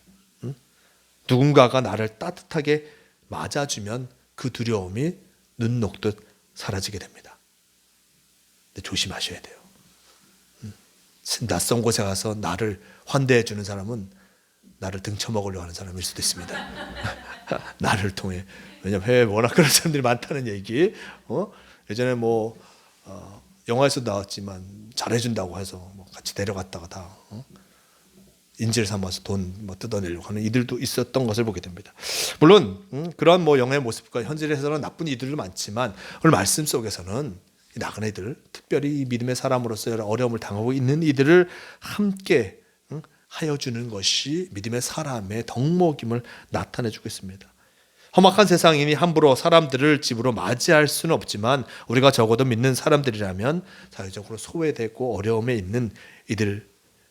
누군가가 나를 따뜻하게 맞아주면 그 두려움이 눈 녹듯 사라지게 됩니다. 근데 조심하셔야 돼요. 낯선 곳에 가서 나를 환대해 주는 사람은 나를 등쳐먹으려고 하는 사람일 수도 있습니다. 나를 통해. 왜냐하면 해외에 워낙 그런 사람들이 많다는 얘기. 예전에 영화에서 나왔지만 잘해준다고 해서 같이 데려갔다가 다 인질 삼아서 돈 뜯어내려고 하는 이들도 있었던 것을 보게 됩니다. 물론 그런 영의 모습과 현실에서는 나쁜 이들도 많지만 오늘 말씀 속에서는 나그네들, 특별히 믿음의 사람으로서 여러 어려움을 당하고 있는 이들을 함께 하여 주는 것이 믿음의 사람의 덕목임을 나타내주고 있습니다. 험악한 세상이니 함부로 사람들을 집으로 맞이할 수는 없지만 우리가 적어도 믿는 사람들이라면 사회적으로 소외되고 어려움에 있는 이들,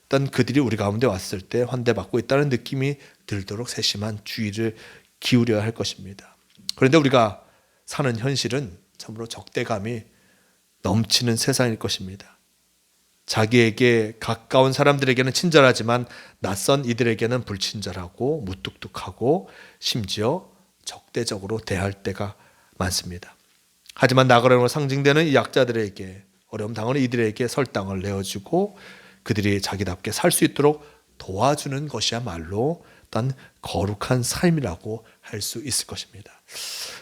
어떤 그들이 우리 가운데 왔을 때 환대받고 있다는 느낌이 들도록 세심한 주의를 기울여야 할 것입니다. 그런데 우리가 사는 현실은 참으로 적대감이 넘치는 세상일 것입니다. 자기에게 가까운 사람들에게는 친절하지만 낯선 이들에게는 불친절하고 무뚝뚝하고 심지어 적대적으로 대할 때가 많습니다. 하지만 나그네로 상징되는 이 약자들에게, 어려움 당하는 이들에게 설당을 내어주고 그들이 자기답게 살 수 있도록 도와주는 것이야말로 단 거룩한 삶이라고 할 수 있을 것입니다.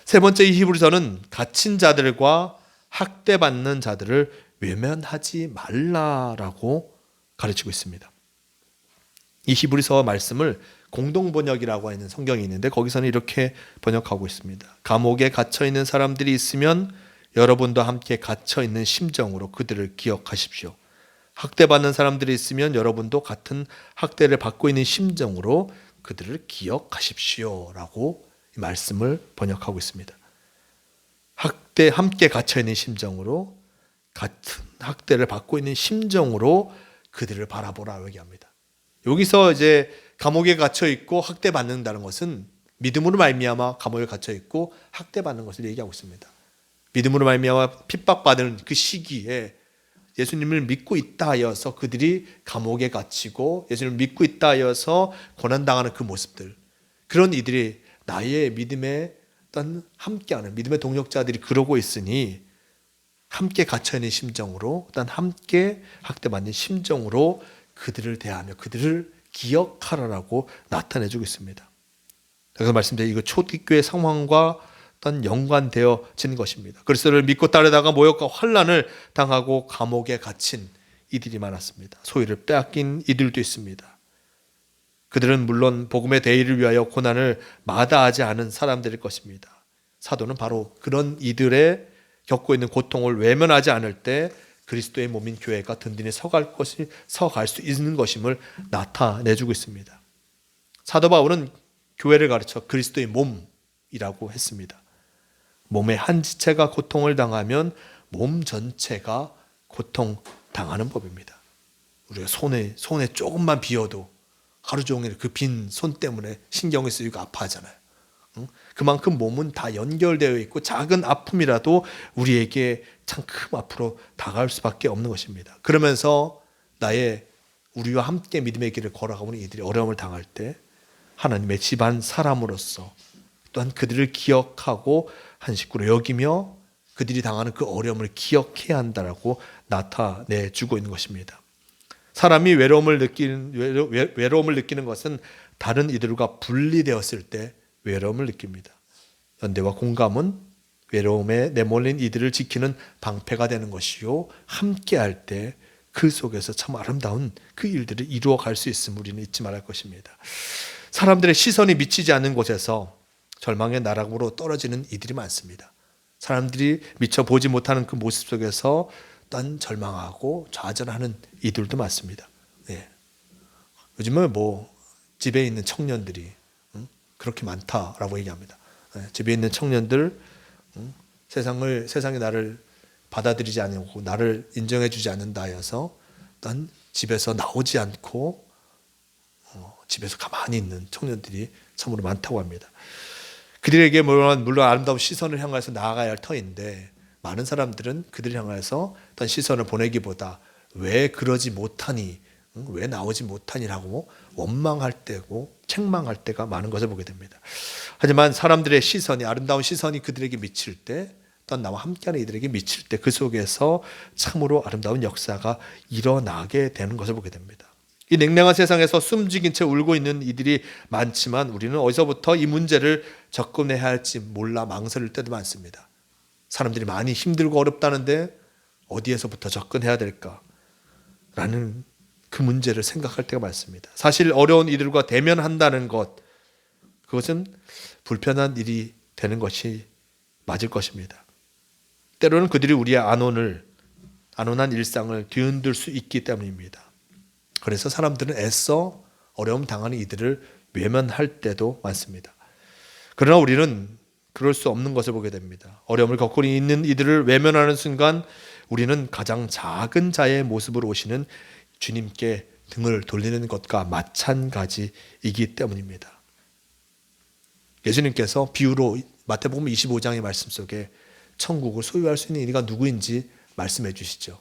세 번째, 이 히브리서는 갇힌 자들과 학대받는 자들을 외면하지 말라라고 가르치고 있습니다. 이 히브리서 말씀을 공동번역이라고 하는 성경이 있는데 거기서는 이렇게 번역하고 있습니다. 감옥에 갇혀있는 사람들이 있으면 여러분도 함께 갇혀있는 심정으로 그들을 기억하십시오. 학대받는 사람들이 있으면 여러분도 같은 학대를 받고 있는 심정으로 그들을 기억하십시오 라고 이 말씀을 번역하고 있습니다. 함께 갇혀있는 심정으로, 같은 학대를 받고 있는 심정으로 그들을 바라보라 얘기합니다. 여기서 이제 감옥에 갇혀 있고 학대받는다는 것은 믿음으로 말미암아 감옥에 갇혀 있고 학대받는 것을 얘기하고 있습니다. 믿음으로 말미암아 핍박받는 그 시기에 예수님을 믿고 있다 하여서 그들이 감옥에 갇히고 예수님을 믿고 있다 하여서 고난당하는 그 모습들, 그런 이들이 나의 믿음에 어떤 함께하는 믿음의 동력자들이 그러고 있으니 함께 갇혀있는 심정으로, 일단 함께 학대받는 심정으로 그들을 대하며 그들을 기억하라라고 나타내주고 있습니다. 그래서 말씀드린 이거 초기교회 상황과 어떤 연관되어지는 것입니다. 그리스도를 믿고 따르다가 모욕과 환난을 당하고 감옥에 갇힌 이들이 많았습니다. 소유를 빼앗긴 이들도 있습니다. 그들은 물론 복음의 대의를 위하여 고난을 마다하지 않은 사람들일 것입니다. 사도는 바로 그런 이들의 겪고 있는 고통을 외면하지 않을 때 그리스도의 몸인 교회가 든든히 서갈 수 있는 것임을 나타내주고 있습니다. 사도 바울은 교회를 가르쳐 그리스도의 몸이라고 했습니다. 몸의 한 지체가 고통을 당하면 몸 전체가 고통당하는 법입니다. 우리가 손에 조금만 비어도 하루 종일 그 빈 손 때문에 신경이 쓰이고 아파하잖아요. 그만큼 몸은 다 연결되어 있고 작은 아픔이라도 우리에게 참 큰 앞으로 다가올 수밖에 없는 것입니다. 그러면서 우리와 함께 믿음의 길을 걸어가는 이들이 어려움을 당할 때 하나님의 집안 사람으로서 또한 그들을 기억하고 한 식구로 여기며 그들이 당하는 그 어려움을 기억해야 한다라고 나타내주고 있는 것입니다. 사람이 외로움을 느끼는 것은 다른 이들과 분리되었을 때 외로움을 느낍니다. 연대와 공감은 외로움에 내몰린 이들을 지키는 방패가 되는 것이요, 함께할 때 그 속에서 참 아름다운 그 일들을 이루어갈 수 있음을 우리는 잊지 말할 것입니다. 사람들의 시선이 미치지 않는 곳에서 절망의 나락으로 떨어지는 이들이 많습니다. 사람들이 미처 보지 못하는 그 모습 속에서 딴 절망하고 좌절하는 이들도 많습니다. 네. 요즘은 집에 있는 청년들이 그렇게 많다라고 얘기합니다. 네. 집에 있는 청년들, 세상이 나를 받아들이지 않고 나를 인정해주지 않는다 해서 난 집에서 나오지 않고 집에서 가만히 있는 청년들이 참으로 많다고 합니다. 그들에게 물론 아름다운 시선을 향해서 나아가야 할 터인데 많은 사람들은 그들을 향해서 어떤 시선을 보내기보다 왜 그러지 못하니, 왜 나오지 못하니라고 원망할 때고 책망할 때가 많은 것을 보게 됩니다. 하지만 사람들의 시선이, 아름다운 시선이 그들에게 미칠 때, 또한 나와 함께하는 이들에게 미칠 때 그 속에서 참으로 아름다운 역사가 일어나게 되는 것을 보게 됩니다. 이 냉랭한 세상에서 숨죽인 채 울고 있는 이들이 많지만 우리는 어디서부터 이 문제를 접근해야 할지 몰라 망설일 때도 많습니다. 사람들이 많이 힘들고 어렵다는데 어디에서부터 접근해야 될까라는 그 문제를 생각할 때가 많습니다. 사실 어려운 이들과 대면한다는 것, 그것은 불편한 일이 되는 것이 맞을 것입니다. 때로는 그들이 우리의 안온한 일상을 뒤흔들 수 있기 때문입니다. 그래서 사람들은 애써 어려움 당하는 이들을 외면할 때도 많습니다. 그러나 우리는 그럴 수 없는 것을 보게 됩니다. 어려움을 겪고 있는 이들을 외면하는 순간 우리는 가장 작은 자의 모습으로 오시는 주님께 등을 돌리는 것과 마찬가지이기 때문입니다. 예수님께서 비유로 마태복음 25장의 말씀 속에 천국을 소유할 수 있는 이가 누구인지 말씀해 주시죠.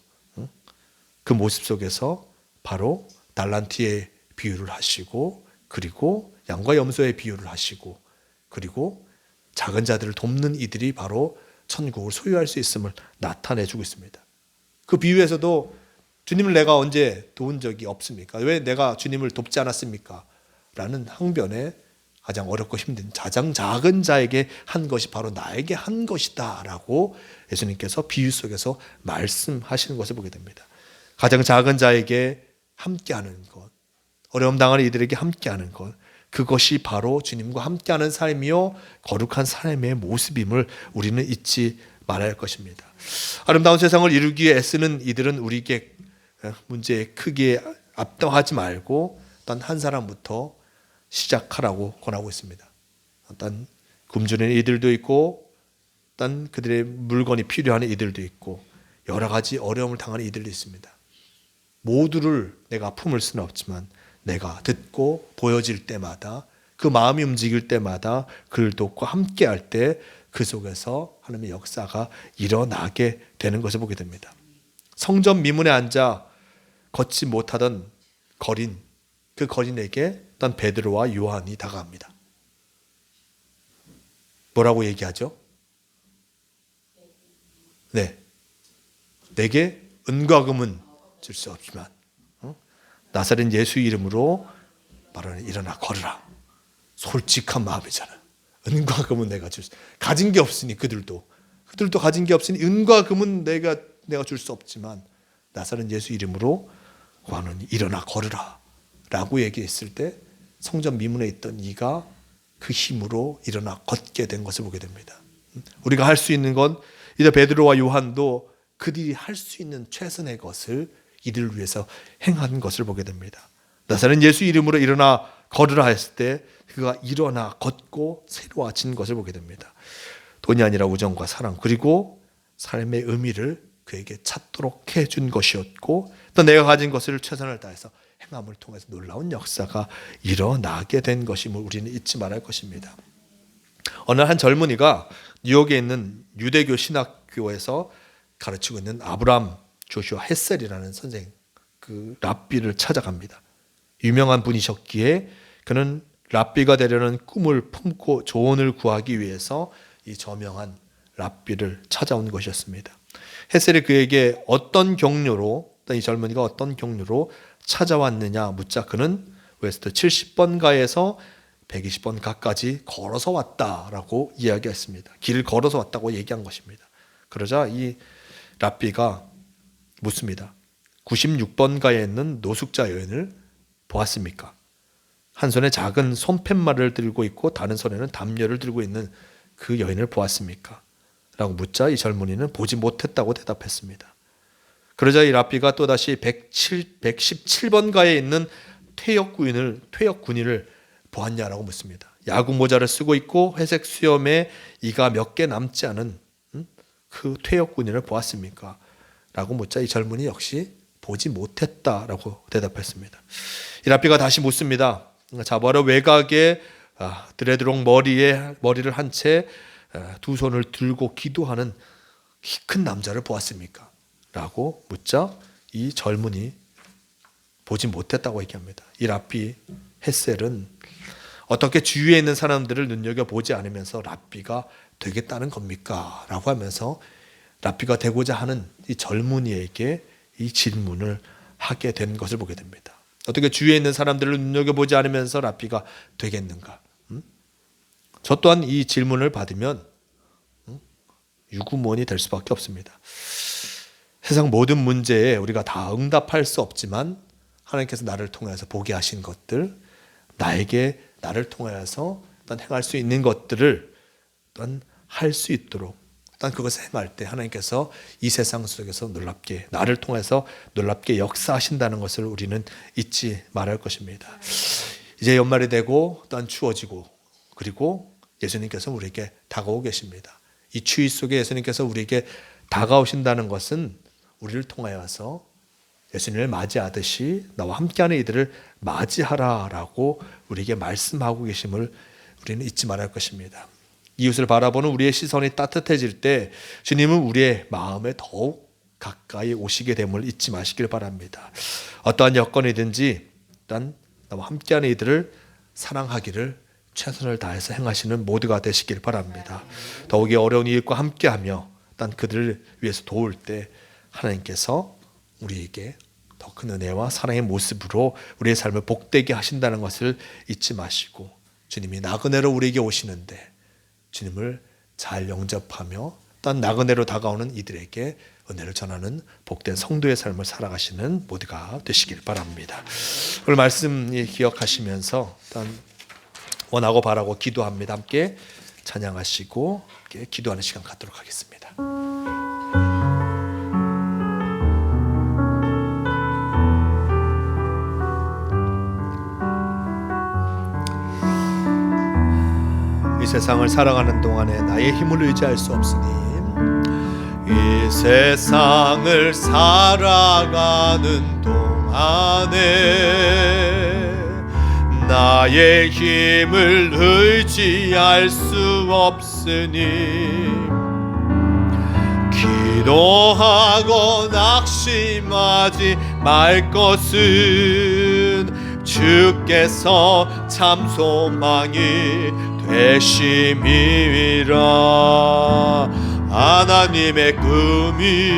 그 모습 속에서 바로 달란트의 비유를 하시고, 그리고 양과 염소의 비유를 하시고, 그리고 작은 자들을 돕는 이들이 바로 천국을 소유할 수 있음을 나타내 주고 있습니다. 그 비유에서도 주님을 내가 언제 도운 적이 없습니까? 왜 내가 주님을 돕지 않았습니까? 라는 항변에 가장 어렵고 힘든 가장 작은 자에게 한 것이 바로 나에게 한 것이다 라고 예수님께서 비유 속에서 말씀하시는 것을 보게 됩니다. 가장 작은 자에게 함께하는 것, 어려움 당하는 이들에게 함께하는 것, 그것이 바로 주님과 함께하는 삶이요 거룩한 삶의 모습임을 우리는 잊지 말아야 할 것입니다. 아름다운 세상을 이루기 위해 애쓰는 이들은 우리에게 문제에 크게 압도하지 말고 단 한 사람부터 시작하라고 권하고 있습니다. 단 굶주리는 이들도 있고, 단 그들의 물건이 필요한 이들도 있고, 여러 가지 어려움을 당하는 이들도 있습니다. 모두를 내가 품을 수는 없지만 내가 듣고 보여질 때마다, 그 마음이 움직일 때마다 그를 돕고 함께할 때 그 속에서 하나님의 역사가 일어나게 되는 것을 보게 됩니다. 성전 미문에 앉아 걷지 못하던 거린, 그 거린에게 일단 베드로와 요한이 다가갑니다. 뭐라고 얘기하죠? 네, 내게 은과 금은 줄 수 없지만 나사렛 예수 이름으로 바로 일어나 걸으라. 솔직한 마음이잖아요. 은과 금은 내가 줄 수, 가진 게 없으니 그들도 가진 게 없으니 은과 금은 내가 줄 수 없지만 나사렛 예수 이름으로 구하는 일어나 걸으라 라고 얘기했을 때 성전 미문에 있던 이가 그 힘으로 일어나 걷게 된 것을 보게 됩니다. 우리가 할 수 있는 건 이제 베드로와 요한도 그들이 할 수 있는 최선의 것을 이들을 위해서 행한 것을 보게 됩니다. 나사렛 예수 이름으로 일어나 걸으라 했을 때 그가 일어나 걷고 새로워진 것을 보게 됩니다. 돈이 아니라 우정과 사랑, 그리고 삶의 의미를 그에게 찾도록 해준 것이었고, 또 내가 가진 것을 최선을 다해서 행함을 통해서 놀라운 역사가 일어나게 된 것임을 우리는 잊지 말아야 할 것입니다. 어느 한 젊은이가 뉴욕에 있는 유대교 신학교에서 가르치고 있는 아브람 조슈아 햇셀이라는 선생, 그 랍비를 찾아갑니다. 유명한 분이셨기에 그는 랍비가 되려는 꿈을 품고 조언을 구하기 위해서 이 저명한 랍비를 찾아온 것이었습니다. 햇셀이 그에게 어떤 경로로, 이 젊은이가 어떤 경로로 찾아왔느냐 묻자 그는 웨스트 70번가에서 120번가까지 걸어서 왔다라고 이야기했습니다. 길을 걸어서 왔다고 얘기한 것입니다. 그러자 이 랍비가 묻습니다. 96번가에 있는 노숙자 여인을 보았습니까? 한 손에 작은 손팻말을 들고 있고 다른 손에는 담요를 들고 있는 그 여인을 보았습니까? 라고 묻자 이 젊은이는 보지 못했다고 대답했습니다. 그러자 이 랍비가 또다시 117번가에 있는 퇴역군인을 보았냐라고 묻습니다. 야구 모자를 쓰고 있고 회색 수염에 이가 몇 개 남지 않은 그 퇴역군인을 보았습니까? 라고 묻자 이 젊은이 역시 보지 못했다라고 대답했습니다. 이 랍비가 다시 묻습니다. 자바로 외곽에 드레드롱 머리를 한 채 두 손을 들고 기도하는 키 큰 남자를 보았습니까? 라고 묻자 이 젊은이 보지 못했다고 얘기합니다. 이 랍비 햇셀은 어떻게 주위에 있는 사람들을 눈여겨보지 않으면서 랍비가 되겠다는 겁니까? 라고 하면서 랍비가 되고자 하는 이 젊은이에게 이 질문을 하게 된 것을 보게 됩니다. 어떻게 주위에 있는 사람들을 눈여겨보지 않으면서 랍비가 되겠는가? 저 또한 이 질문을 받으면 유구무원이 될 수밖에 없습니다. 세상 모든 문제에 우리가 다 응답할 수 없지만 하나님께서 나를 통해서 보게 하신 것들, 나를 통하여서 행할 수 있는 것들을 할 수 있도록 그것을 행할 때 하나님께서 이 세상 속에서 나를 통해서 놀랍게 역사하신다는 것을 우리는 잊지 말아야 할 것입니다. 이제 연말이 되고 추워지고 그리고 예수님께서 우리에게 다가오고 계십니다. 이 추위 속에 예수님께서 우리에게 다가오신다는 것은 우리를 통하여서 예수님을 맞이하듯이 나와 함께하는 이들을 맞이하라라고 우리에게 말씀하고 계심을 우리는 잊지 말아야 할 것입니다. 이웃을 바라보는 우리의 시선이 따뜻해질 때 주님은 우리의 마음에 더욱 가까이 오시게 됨을 잊지 마시길 바랍니다. 어떠한 여건이든지 일단 나와 함께하는 이들을 사랑하기를 최선을 다해서 행하시는 모두가 되시길 바랍니다. 더욱이 어려운 이웃과 함께하며 일단 그들을 위해서 도울 때 하나님께서 우리에게 더 큰 은혜와 사랑의 모습으로 우리의 삶을 복되게 하신다는 것을 잊지 마시고 주님이 나그네로 우리에게 오시는데 주님을 잘 영접하며 또 나그네로 다가오는 이들에게 은혜를 전하는 복된 성도의 삶을 살아가시는 모두가 되시길 바랍니다. 오늘 말씀 기억하시면서 일단 원하고 바라고 기도합니다. 함께 찬양하시고 함께 기도하는 시간 갖도록 하겠습니다. 이 세상을 살아가는 동안에 나의 힘을 의지할 수 없으니 이 세상을 살아가는 동안에 나의 힘을 의지할 수 없으니 기도하고 낙심하지 말 것은 주께서 참 소망이 되심이라. 하나님의 꿈이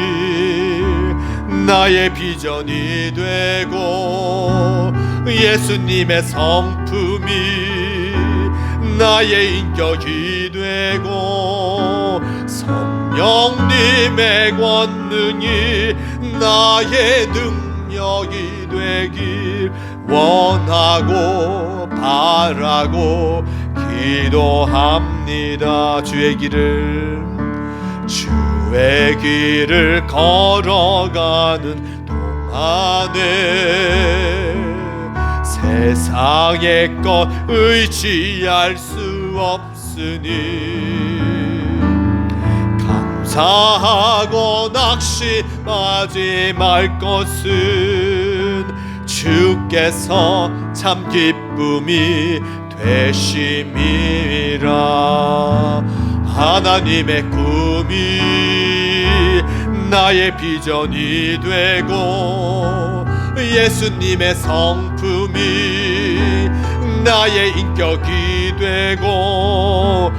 나의 비전이 되고 예수님의 성품이 나의 인격이 되고 성령님의 권능이 나의 능력이 되길 원하고 바라고 기도합니다. 주의 길을 걸어가는 동안에 세상의 것 의지할 수 없으니 감사하고 낙심하지 말 것은 주께서 참 기쁨이 되심이라. 하나님의 꿈이 나의 비전이 되고 예수님의 성품이 나의 인격이 되고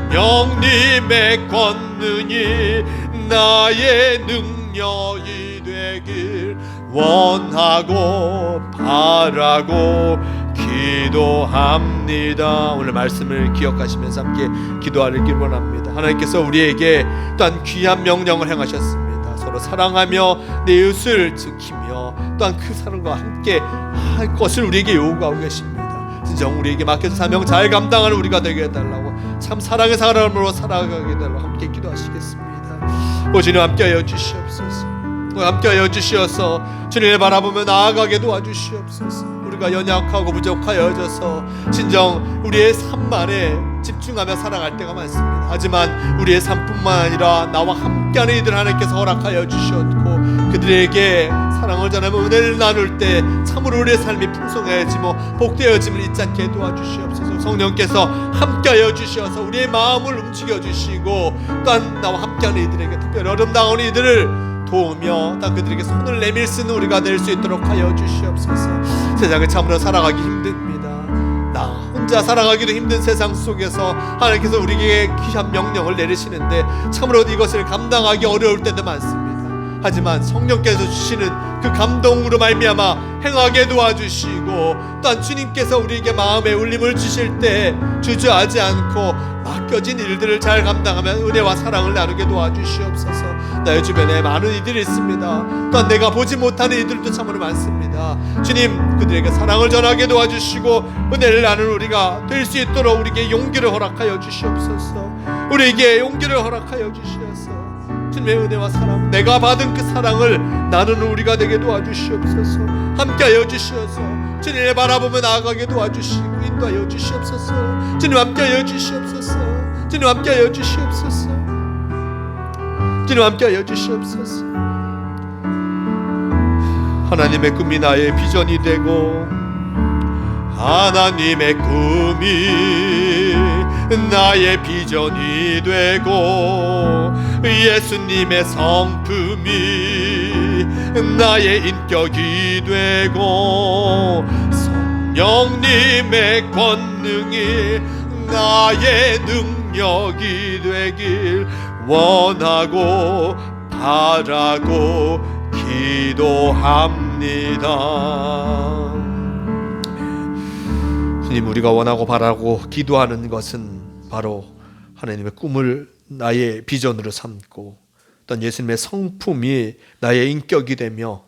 성령님의 권능이 나의 능력이 되길 원하고 바라고 기도합니다. 오늘 말씀을 기억하시면서 함께 기도하기를 원합니다. 하나님께서 우리에게 또한 귀한 명령을 행하셨습니다. 서로 사랑하며 내 이웃을 지키며 또한 그 사람과 함께 할 것을 우리에게 요구하고 계십니다. 진정 우리에게 맡겨진 사명 잘 감당하는 우리가 되게 해달라고, 참 사랑의 사람으로 살아가게 해달라고 함께 기도하시겠습니다. 주님 함께하여 주시옵소서. 함께하여 주시어서 주님을 바라보며 나아가게 도와주시옵소서. 우리가 연약하고 부족하여져서 진정 우리의 삶만에 집중하며 살아갈 때가 많습니다. 하지만 우리의 삶뿐만 아니라 나와 함께하는 이들 하나님께서 허락하여 주셨고 그들에게 사랑을 전하며 은혜를 나눌 때 참으로 우리의 삶이 풍성해지고 복되어짐을 잊지 않게 도와주시옵소서. 성령께서 함께하여 주셔서 우리의 마음을 움직여 주시고 또한 나와 함께하는 이들에게 특별히 어려움 이들을 도우며 또 그들에게 손을 내밀 수 있는 우리가 될 수 있도록 하여 주시옵소서. 세상을 참으로 살아가기 힘듭니다. 나 혼자 살아가기도 힘든 세상 속에서 하나님께서 우리에게 귀한 명령을 내리시는데 참으로 이것을 감당하기 어려울 때도 많습니다. 하지만 성령께서 주시는 그 감동으로 말미암아 행하게 도와주시고 또한 주님께서 우리에게 마음의 울림을 주실 때 주저하지 않고 맡겨진 일들을 잘 감당하며 은혜와 사랑을 나누게 도와주시옵소서. 나의 주변에 많은 이들이 있습니다. 또한 내가 보지 못하는 이들도 참으로 많습니다. 주님 그들에게 사랑을 전하게 도와주시고 은혜를 나누는 우리가 될 수 있도록 우리에게 용기를 허락하여 주시옵소서. 우리에게 용기를 허락하여 주시옵소서. 주님의 은혜와 사랑, 내가 받은 그 사랑을 나누는 우리가 되게 도와주시옵소서. 함께하여 주시옵소서. 주님을 바라보며 나아가게 도와주시고 인도하여 주시옵소서. 주님 함께하여 주시옵소서. 주님 함께하여 주시옵소서. 주님 함께하여 주시옵소서. 하나님의 꿈이 나의 비전이 되고 하나님의 꿈이 나의 비전이 되고 예수님의 성품이 나의 인격이 되고 성령님의 권능이 나의 능력이 되길 원하고 바라고 기도합니다. 주님, 우리가 원하고 바라고 기도하는 것은 바로 하나님의 꿈을 나의 비전으로 삼고 어떤 예수님의 성품이 나의 인격이 되며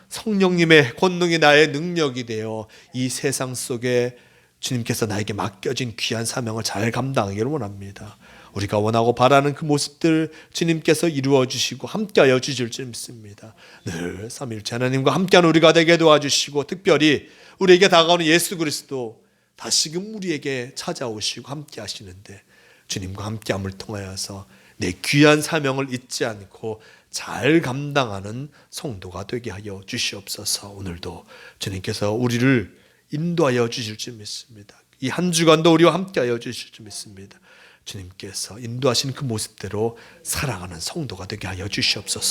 성령님의 권능이 나의 능력이 되어 이 세상 속에 주님께서 나에게 맡겨진 귀한 사명을 잘 감당하기를 원합니다. 우리가 원하고 바라는 그 모습들 주님께서 이루어 주시고 함께하여 주실 줄 믿습니다. 늘 삼위일체 하나님과 함께하는 우리가 되게 도와주시고 특별히 우리에게 다가오는 예수 그리스도 다시금 우리에게 찾아오시고 함께 하시는데 주님과 함께함을 통하여서 내 귀한 사명을 잊지 않고 잘 감당하는 성도가 되게 하여 주시옵소서. 오늘도 주님께서 우리를 인도하여 주실 줄 믿습니다. 이 한 주간도 우리와 함께하여 주실 줄 믿습니다. 주님께서 인도하신 그 모습대로 살아가는 성도가 되게 하여 주시옵소서.